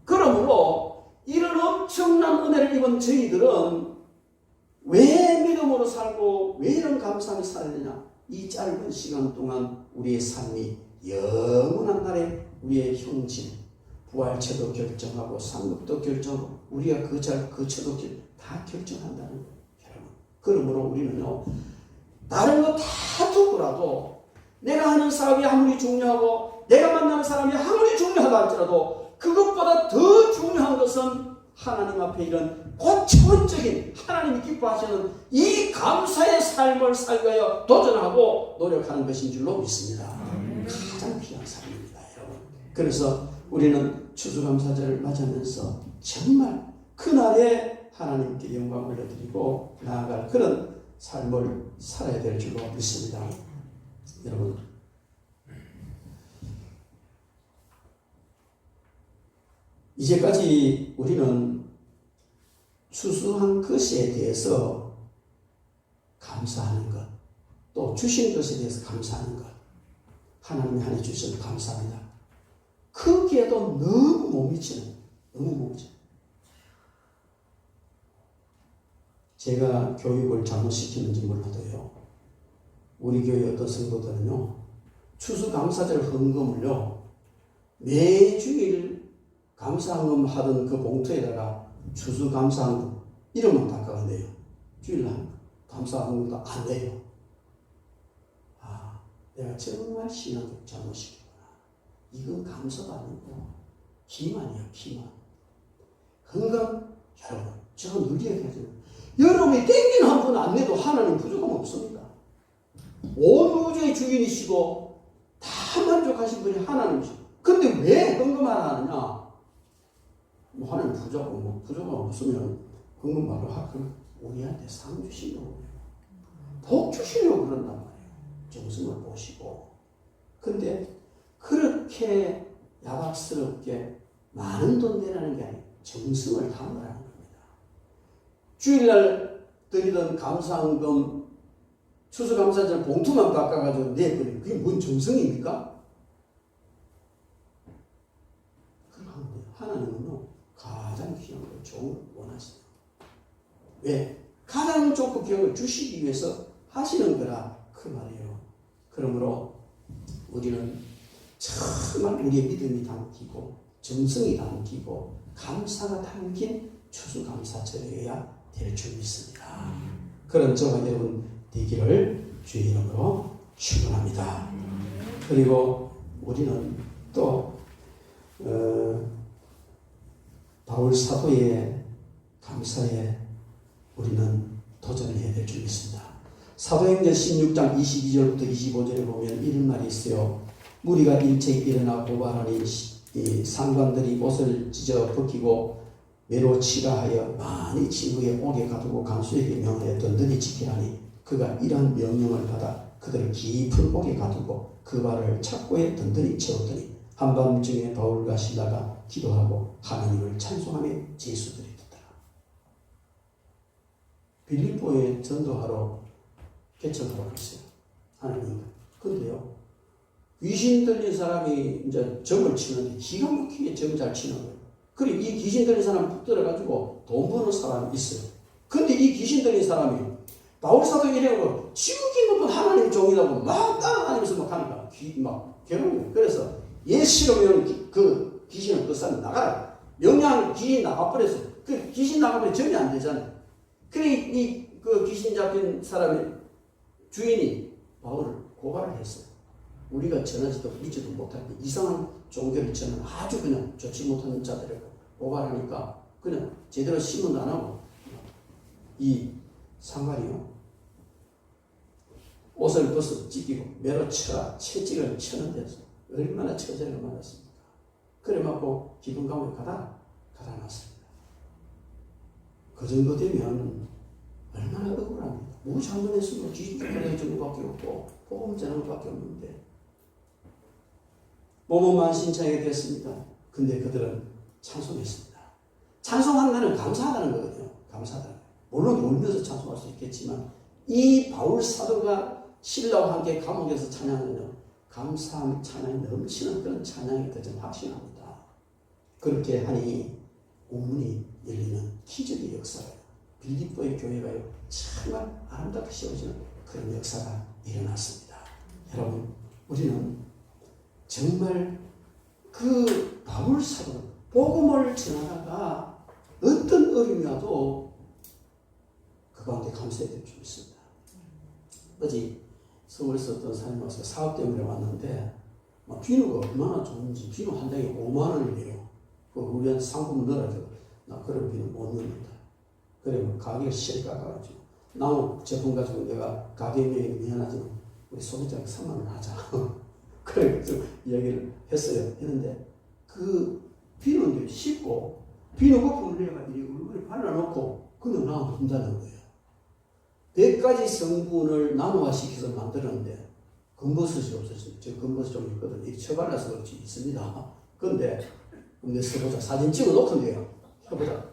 그러므로 이런 엄청난 은혜를 입은 저희들은 왜 믿음으로 살고 왜 이런 감사하며 살느냐? 이 짧은 시간 동안 우리의 삶이 영원한 날에 우리의 형질, 부활체도 결정하고 상급도 결정하고 우리가 그 처도 다 결정한다는 거예요. 여러분. 그러므로 우리는요, 다른 거 다 두고라도 내가 하는 사업이 아무리 중요하고 내가 만나는 사람이 아무리 중요하다 할지라도 그것보다 더 중요한 것은 하나님 앞에 이런 고차원적인 하나님이 기뻐하시는 이 감사의 삶을 살기 위하여 도전하고 노력하는 것인 줄로 믿습니다. 가장 귀한 삶입니다, 여러분. 그래서 우리는 추수감사절을 맞으면서 정말 그날에 하나님께 영광을 올려드리고 나아갈 그런 삶을 살아야 될 줄로 믿습니다. 여러분, 이제까지 우리는 추수한 것에 대해서 감사하는 것, 또 주신 것에 대해서 감사하는 것, 하나님이 하나 주셔서 감사합니다. 거기에도 너무 못 미치는, 너무 못 미치는. 제가 교육을 잘못시키는지 몰라도요, 우리 교회 어떤 성도들은요, 추수감사절 헌금을요, 매주일 감사헌금 하던 그 봉투에다가 추수감사헌금 이름만 바꿔간대요. 주일날 감사헌금도 안 돼요. 아, 내가 정말 신앙을 잘못시켰구나. 이건 감사가 아니고 기만이야, 기만. 헌금, 여러분, 제가 늘 얘기하잖아요. 여러분이 땡기는 한 푼 안 내도 하나님 부족함 없습니다. 온 우주의 주인이시고 다 만족하신 분이 하나님이시고, 근데 왜 헌금 하나 하느냐? 뭐 하나님 부족함 없으면 헌금 바로 하고 우리한테 상 주시려고 그래요. 복 주시려고 그런단 말이에요. 정성을 보시고. 근데 그렇게 야박스럽게 많은 돈 내라는 게 아니에요. 정성을 담으라는 겁니다. 주일날 드리던 감사헌금 추수감사절 봉투만 바꿔가지고 내버리고 그게 뭔 정성입니까? 그러면 하나님은요, 가장 귀한 걸 좋은 걸 원하세요. 왜? 가장 좋고 귀한 걸 주시기 위해서 하시는 거라 그 말이에요. 그러므로 우리는 정말 우리의 믿음이 담기고 정성이 담기고 감사가 담긴 추수감사절이어야 될 줄 믿습니다. 그런 저와 여러분 되기를 주의 이름으로 축원합니다. 그리고 우리는 또 바울 사도의 감사에 우리는 도전을 해야 될 줄 믿습니다. 사도행전 16장 22절부터 25절에 보면 이런 말이 있어요. 무리가 일제히 일어나 고발하니 이 상관들이 옷을 찢어 벗기고 매로 치라하여 많이 친구에 옥에 가두고 간수에게 명하여 든든히 지키라니 그가 이러한 명령을 받아 그들을 깊은 옥에 가두고 그 발을 착고에 든든히 채웠더니 한밤중에 바울과 시라가 기도하고 하나님을 찬송하며 제수들이 듣더라. 빌립보에 전도하러 개척하러 갔어요. 하나님. 근데요, 귀신 들린 사람이 이제 점을 치는데 기가 막히게 점 잘 치는 거예요. 그리고 이 귀신 들린 사람이 푹 들어가지고 돈 버는 사람이 있어요. 근데 이 귀신 들린 사람이 바울 사도 이래고 지극히 높은 하나님 종이라고 막 따라다니면서 막 하니까 막 괴로워요. 그래서 얘 싫으면 그 귀신은 그 사람 나가라. 명령 귀신 나가버려서 그 귀신 나가면 점이 안 되잖아요. 그래 그 귀신 잡힌 사람의 주인이 바울을 고발을 했어요. 우리가 전하지도 믿지도 못할 이상한 종교를 전하는 아주 그냥 좋지 못하는 자들을 고발하니까 그냥 제대로 심은 안 하고 이 상관이요, 옷을 벗어 찢기고 매로 쳐라 채찍을 쳐는 데서 얼마나 처절을 받았습니까? 그래 맞고 기분 가운데 가다 놨습니다. 그 정도 되면 얼마나 억울합니까? 뭐 잘못했으면 귀신 쫓아내주는 것밖에 없고 복음 전하는 것밖에 없는데 몸은 만신창이가 됐습니다. 근데 그들은 찬송했습니다. 찬송한다는 감사하다는 거거든요. 감사하다는 거예요. 물론 울면서 찬송할 수 있겠지만 이 바울 사도가 신라와 함께 감옥에서 찬양하는요. 감사함 찬양이 넘치는 그런 찬양이 좀 확신합니다. 그렇게 하니 우문이 열리는 기적의 역사가 빌립보의 교회가요. 정말 아름답게 세워지는 그런 역사가 일어났습니다. 여러분 우리는 정말 그 바울 사도 복음을 전하다가 어떤 어려움이 와도 그 가운데 감사해야 될 줄 있습니다. 어제 서울에서 어떤 사람이 와서 사업 때문에 왔는데 비누가 얼마나 좋은지 비누 한 장에 5만 원이래요. 그 우리한테 상품 넣어줘. 나 그런 비누 못 넣는다. 그래 가격을 실이 깎아가지고 나무 제품 가지고 내가 가격에 미안하지만 우리 소비자가 3만 원 하자. 그래 좀 이야기를 했어요. 했는데 그 비누를 씻고 비누 거품을 내가 이 얼굴에 발라놓고 그냥 나무 분다는 거예요. 100가지 성분을 나노화시켜서 만들었는데 검버섯이 없었어요. 저 검버섯 좀 있거든요. 이게 처발라서 그렇지 있습니다. 그런데 내 써보자. 사진 찍어 놓던데요. 해보자.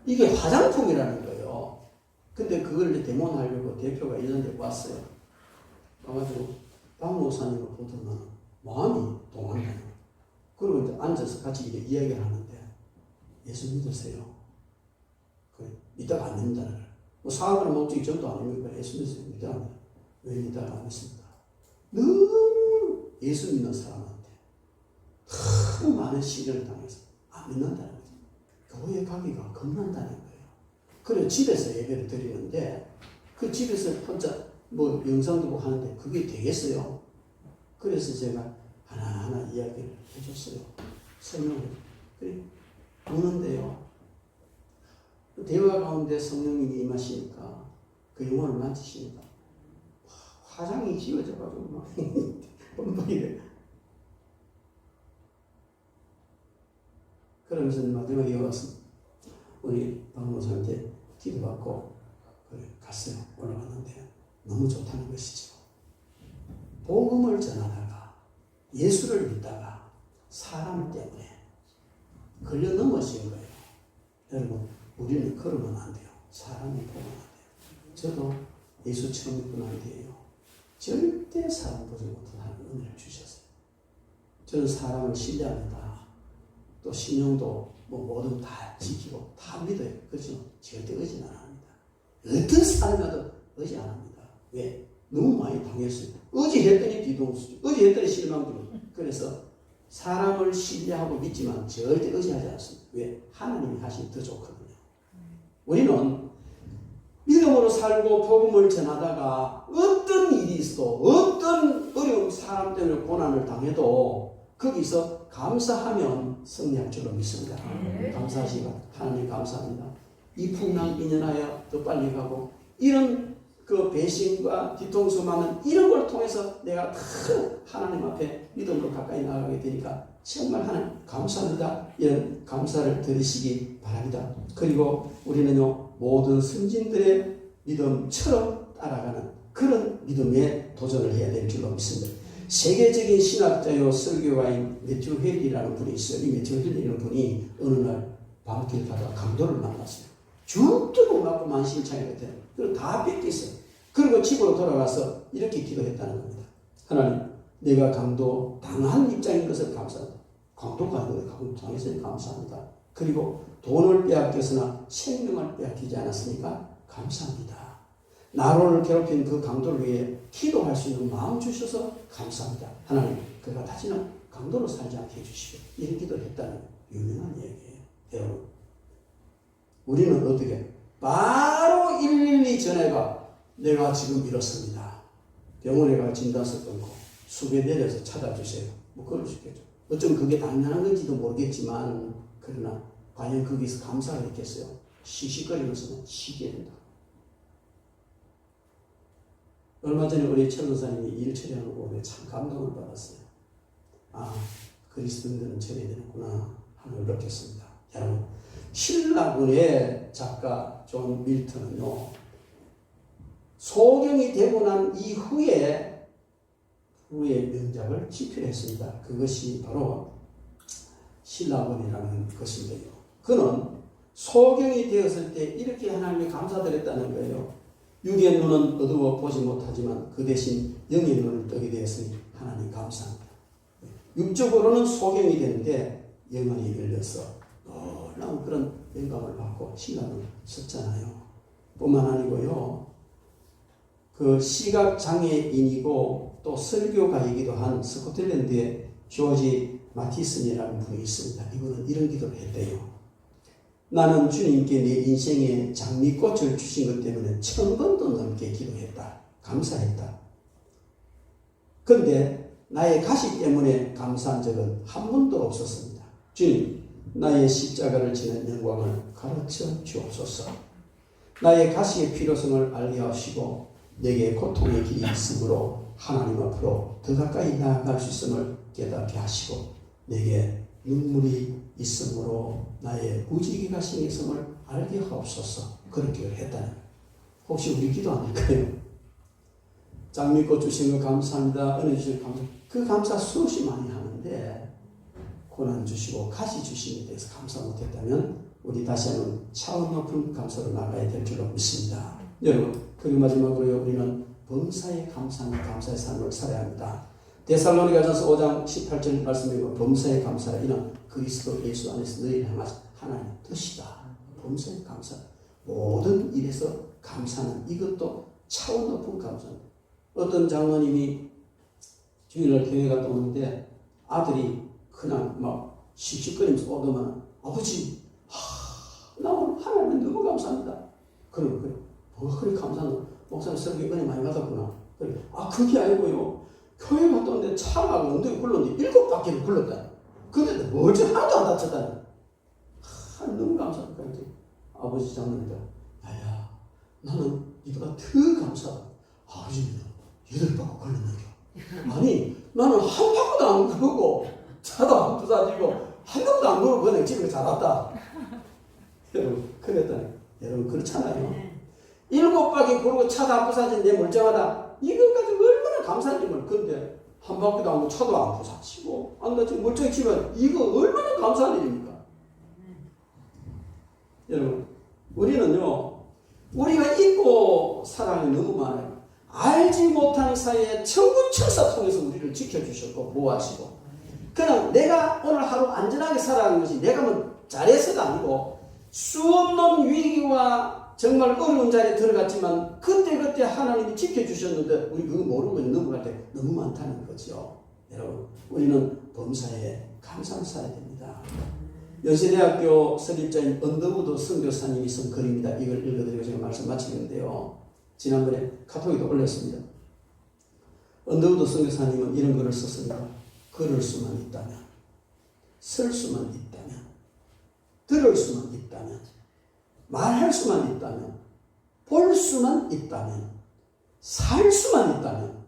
이게 화장품이라는 거예요. 근데 그걸 데모하려고 대표가 이런 데 왔어요. 와가지고 박 목사님을 보더만 마음이 동한다는 거예요. 그리고 이제 앉아서 같이 이야기를 하는데 예수 믿으세요. 그래. 믿다가 안 믿는다는 거예요. 뭐 사업하는 목적이 전도 아닙니까? 예수 믿으세요. 믿다가 왜 믿다가 안 믿습니까? 너무 예수 믿는 사람한테 너무 많은 시련을 당해서 안 믿는다는 거죠. 교회 가기가 겁난다는 거예요. 그래 집에서 예배를 드리는데 그 집에서 혼자 뭐 영상도 보고 하는데 그게 되겠어요? 그래서 제가 하나하나 이야기를 해줬어요. 설명을. 그래 우는데요. 대화 가운데 성령님이 임하시니까 그 영혼을 만지시니까 화장이 지워져가지고 막 뻔뻔이래. 그러면서 마지막에 와서 우리 박목사한테 기도받고 갔어요. 올라갔는데 너무 좋다는 것이죠. 복음을 전하다가 예수를 믿다가 사람 때문에 걸려 넘어진 거예요. 여러분 우리는 그러면 안 돼요. 사람이 보면 안 돼요. 저도 예수처럼 믿고 난 뒤에요. 절대 사람 보지 못하는 은혜를 주셨어요. 저는 사람을 신뢰합니다. 또 신용도 뭐 뭐든 다 지키고 다 믿어요. 그렇죠? 절대 의지는 안 합니다. 어떤 사람이라도 의지 안 합니다. 왜? 너무 많이 당했어요. 의지했더니 뒤통수, 의지했더니 실망주고. 그래서 사람을 신뢰하고 믿지만 절대 의지하지 않습니다. 왜? 하나님이 하시니 더 좋거든요. 우리는 믿음으로 살고 복음을 전하다가 어떤 일이 있어도 어떤 어려운 사람 때문에 고난을 당해도 거기서 감사하면 승리할 줄로 믿습니다. 감사하시고 하나님 감사합니다. 이 풍랑 인연하여 더 빨리 가고 이런 그 배신과 뒤통수 맞는 이런 걸 통해서 내가 다 하나님 앞에 믿음으로 가까이 나가게 되니까 정말 하나님 감사합니다. 이런 감사를 드리시기 바랍니다. 그리고 우리는요 모든 선진들의 믿음처럼 따라가는 그런 믿음에 도전을 해야 될 줄로 믿습니다. 세계적인 신학자요 설교가인 매튜 헬이라는 분이 있어요. 이 매튜 헬이라는 분이 어느 날 밤길 가다가 강도를 만났어요. 죽도록 맞고 만신창이 같아요. 그리고 다 뺏겼어요. 그리고 집으로 돌아가서 이렇게 기도했다는 겁니다. 하나님, 내가 강도 당한 입장인 것을 감사합니다. 강도가 아니고 강도 당했으니 감사합니다. 그리고 돈을 빼앗겼으나 생명을 빼앗기지 않았으니까 감사합니다. 나를 괴롭힌 그 강도를 위해 기도할 수 있는 마음 주셔서 감사합니다. 하나님, 그가 다시는 강도로 살지 않게 해주시고 이런 기도를 했다는 유명한 얘기예요. 여러분, 우리는 어떻게? 바로 112 전화가 내가 지금 이렇습니다. 병원에 가 진단서 끊고 숲에 내려서 찾아주세요. 뭐 그럴 수 있겠죠. 어쩌면 그게 당연한 건지도 모르겠지만 그러나 과연 거기서 감사를 했겠어요? 씩씩거리면서는 쉬게 된다. 얼마 전에 우리 최 권사님이 일 처리하는 거 보면 참 감동을 받았어요. 아, 그리스도인들은 처리해야 되는구나 하는 걸 느꼈습니다. 여러분, 신라군의 작가 존 밀턴은요, 소경이 되고 난 이후에 그의 명작을 집필했습니다. 그것이 바로 신라본이라는 것인데요. 그는 소경이 되었을 때 이렇게 하나님께 감사드렸다는 거예요. 육의 눈은 어두워 보지 못하지만 그 대신 영의 눈을 뜨게 되었으니 하나님 감사합니다. 육적으로는 소경이 되는데 영혼이 열려서 놀라운 그런 영감을 받고 신랑을 썼잖아요. 뿐만 아니고요. 그 시각장애인이고 또 설교가이기도 한 스코틀랜드의 조지 마티슨이라는 분이 있습니다. 이분은 이런 기도를 했대요. 나는 주님께 내 인생에 장미꽃을 주신 것 때문에 1000번도 넘게 기도했다. 감사했다. 그런데 나의 가시 때문에 감사한 적은 한 번도 없었습니다. 주님, 나의 십자가를 지는 영광을 가르쳐 주옵소서. 나의 가시의 필요성을 알게 하시고 내게 고통의 길이 있으므로 하나님 앞으로 더 가까이 나아갈 수 있음을 깨닫게 하시고 내게 눈물이 있으므로 나의 무지개가 생겼음을 알게 하옵소서. 그렇게 했다는 거예요. 혹시 우리 기도 안 할까요? 장미꽃 주신 거 감사합니다. 은혜 주신 거 감사합니다. 그 감사 수없이 많이 하는데 고난 주시고 가시 주신 데 대해서 감사 못했다면 우리 다시 한번 차원 높은 감사로 나가야 될 줄로 믿습니다. 여러분, 그리고 마지막으로 우리는 범사에 감사하는 감사의 삶을 살아야 합니다. 데살로니가전서 5장 18절 말씀에 보면 범사에 감사하라. 이는 그리스도 예수 안에서 너희를 향하신 하나님의 뜻이다. 범사에 감사. 모든 일에서 감사는 이것도 차원 높은 감사입니다. 어떤 장로님이 주일날 교회 갔다 오는데 아들이 그냥 막 씩씩거리면서 오더만 아버지, 나 오늘 하나님 너무 감사합니다. 그래. 뭐가 그렇게 감사하노? 목사님 설교 은혜 많이 받았구나. 그래. 그게 아니고요. 교회 갔다 오는데 차가 엉덩이 굴렀는데 7바퀴를 굴렀다. 근데 멀지 하나도 안 다쳤다니. 너무 감사합니다. 아버지 장로님들, 야야, 나는 이보다 더 감사하다. 아버지는 8바퀴 굴렀는겨. 아니, 나는 한 바퀴도 안 굴고 차도 안 부사지고 한 명도 안 굴고 그냥 집에 잘 왔다. 여러분, 그랬다니. 여러분, 그렇잖아요. 7바퀴 굴고 차도 안 부사진 내 멀쩡하다. 이거 가지고 얼마나 감사한지 몰라. 근데 한 바퀴도 안 굴고 차도 안 부사치고 안 다치고 멀쩡히 치면 이거 얼마나 감사한 일입니까? 여러분, 우리는요, 우리가 잊고 살아가는 게 너무 많아요. 알지 못하는 사이에 천군천사 통해서 우리를 지켜주셨고 보호하시고, 그냥 내가 오늘 하루 안전하게 살아가는 것이 내가 뭐 잘해서가 아니고 수없는 위기와 정말 어려운 자리에 들어갔지만 그때 하나님이 지켜주셨는데 우리 그거 모르고 넘어갈 때 너무 많다는 거죠. 여러분, 우리는 범사에 감사를 써야 됩니다. 연세대학교 설립자인 언더우드 선교사님이 쓴 글입니다. 이걸 읽어드리고 제가 말씀 마치겠는데요. 지난번에 카톡에도 올렸습니다. 언더우드 선교사님은 이런 글을 썼습니다. 걸을 수만 있다면, 설 수만 있다면, 들을 수만 있다면, 말할 수만 있다면, 볼 수만 있다면, 살 수만 있다면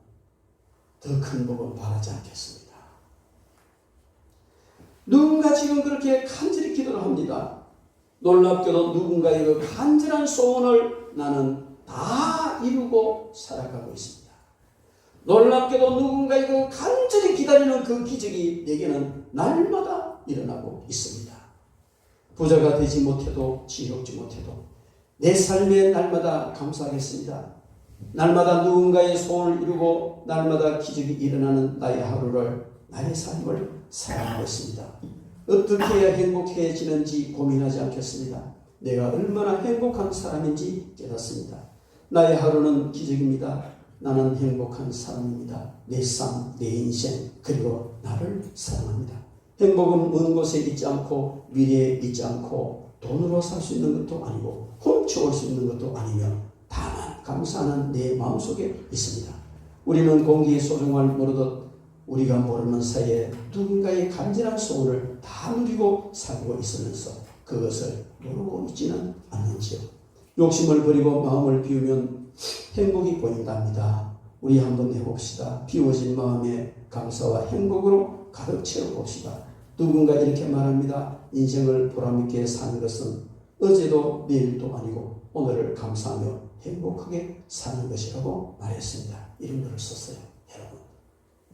더 큰 복은 바라지 않겠습니다. 누군가 지금 그렇게 간절히 기도를 합니다. 놀랍게도 누군가의 그 간절한 소원을 나는 다 이루고 살아가고 있습니다. 놀랍게도 누군가의 그 간절히 기다리는 그 기적이 내게는 날마다 일어나고 있습니다. 부자가 되지 못해도 지혜롭지 못해도 내 삶에 날마다 감사하겠습니다. 날마다 누군가의 소원을 이루고 날마다 기적이 일어나는 나의 하루를, 나의 삶을 살아가고 있습니다. 어떻게 해야 행복해지는지 고민하지 않겠습니다. 내가 얼마나 행복한 사람인지 깨닫습니다. 나의 하루는 기적입니다. 나는 행복한 사람입니다. 내 삶, 내 인생, 그리고 나를 사랑합니다. 행복은 먼 곳에 있지 않고 미래에 있지 않고 돈으로 살 수 있는 것도 아니고 훔쳐올 수 있는 것도 아니며 다만 감사하는 내 마음속에 있습니다. 우리는 공기의 소중함을 모르듯 우리가 모르는 사이에 누군가의 간절한 소원을 다 누리고 살고 있으면서 그것을 모르고 있지는 않는지요. 욕심을 버리고 마음을 비우면 행복이 보인답니다. 우리 한번 해봅시다. 비워진 마음에 감사와 행복으로 가득 채워봅시다. 누군가 이렇게 말합니다. 인생을 보람있게 사는 것은 어제도 내일도 아니고 오늘을 감사하며 행복하게 사는 것이라고 말했습니다. 이런 글을 썼어요. 여러분,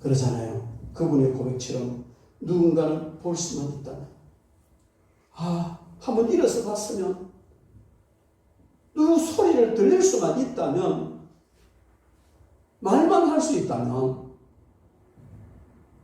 그러잖아요. 그분의 고백처럼 누군가는 볼 수만 있다면, 한번 일어서 봤으면, 누구 소리를 들릴 수만 있다면, 말만 할 수 있다면,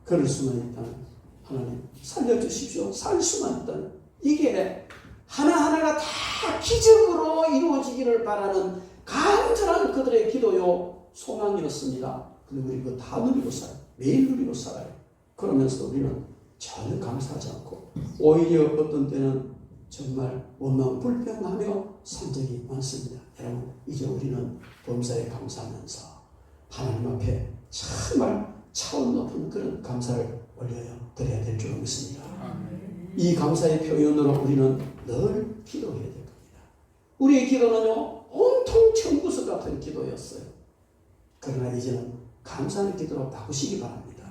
그럴 수만 있다면, 하나님 살려주십시오. 살 수만 있다면, 이게 하나하나가 다 기적으로 이루어지기를 바라는 간절한 그들의 기도요, 소망이었습니다. 근데 우리 그거 다 누리고 살아요. 매일 누리고 살아요. 그러면서 우리는 전혀 감사하지 않고, 오히려 어떤 때는 정말 원망 불평하며 산 적이 많습니다. 여러분, 이제 우리는 범사에 감사하면서 하나님 앞에 정말 차원 높은 그런 감사를 올려야 드려야 될 줄 믿습니다. 이 감사의 표현으로 우리는 늘 기도해야 될 겁니다. 우리의 기도는요, 온통 청구서 같은 기도였어요. 그러나 이제는 감사의 기도로 바꾸시기 바랍니다.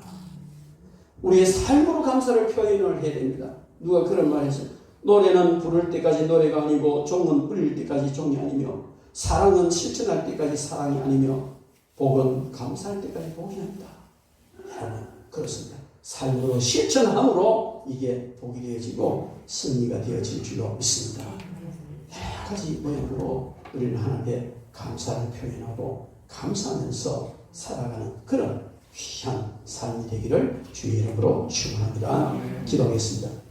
우리의 삶으로 감사를 표현을 해야 됩니다. 누가 그런 말 했어요. 노래는 부를 때까지 노래가 아니고 종은 울릴 때까지 종이 아니며 사랑은 실천할 때까지 사랑이 아니며 복은 감사할 때까지 복이 아니다. 여러분, 그렇습니다. 삶으로 실천함으로 이게 복이 되어지고 승리가 되어질 줄로 믿습니다. 여러 가지 모양으로 우리는 하나님께 감사를 표현하고 감사하면서 살아가는 그런 귀한 삶이 되기를 주의 이름으로 축원합니다. 기도하겠습니다.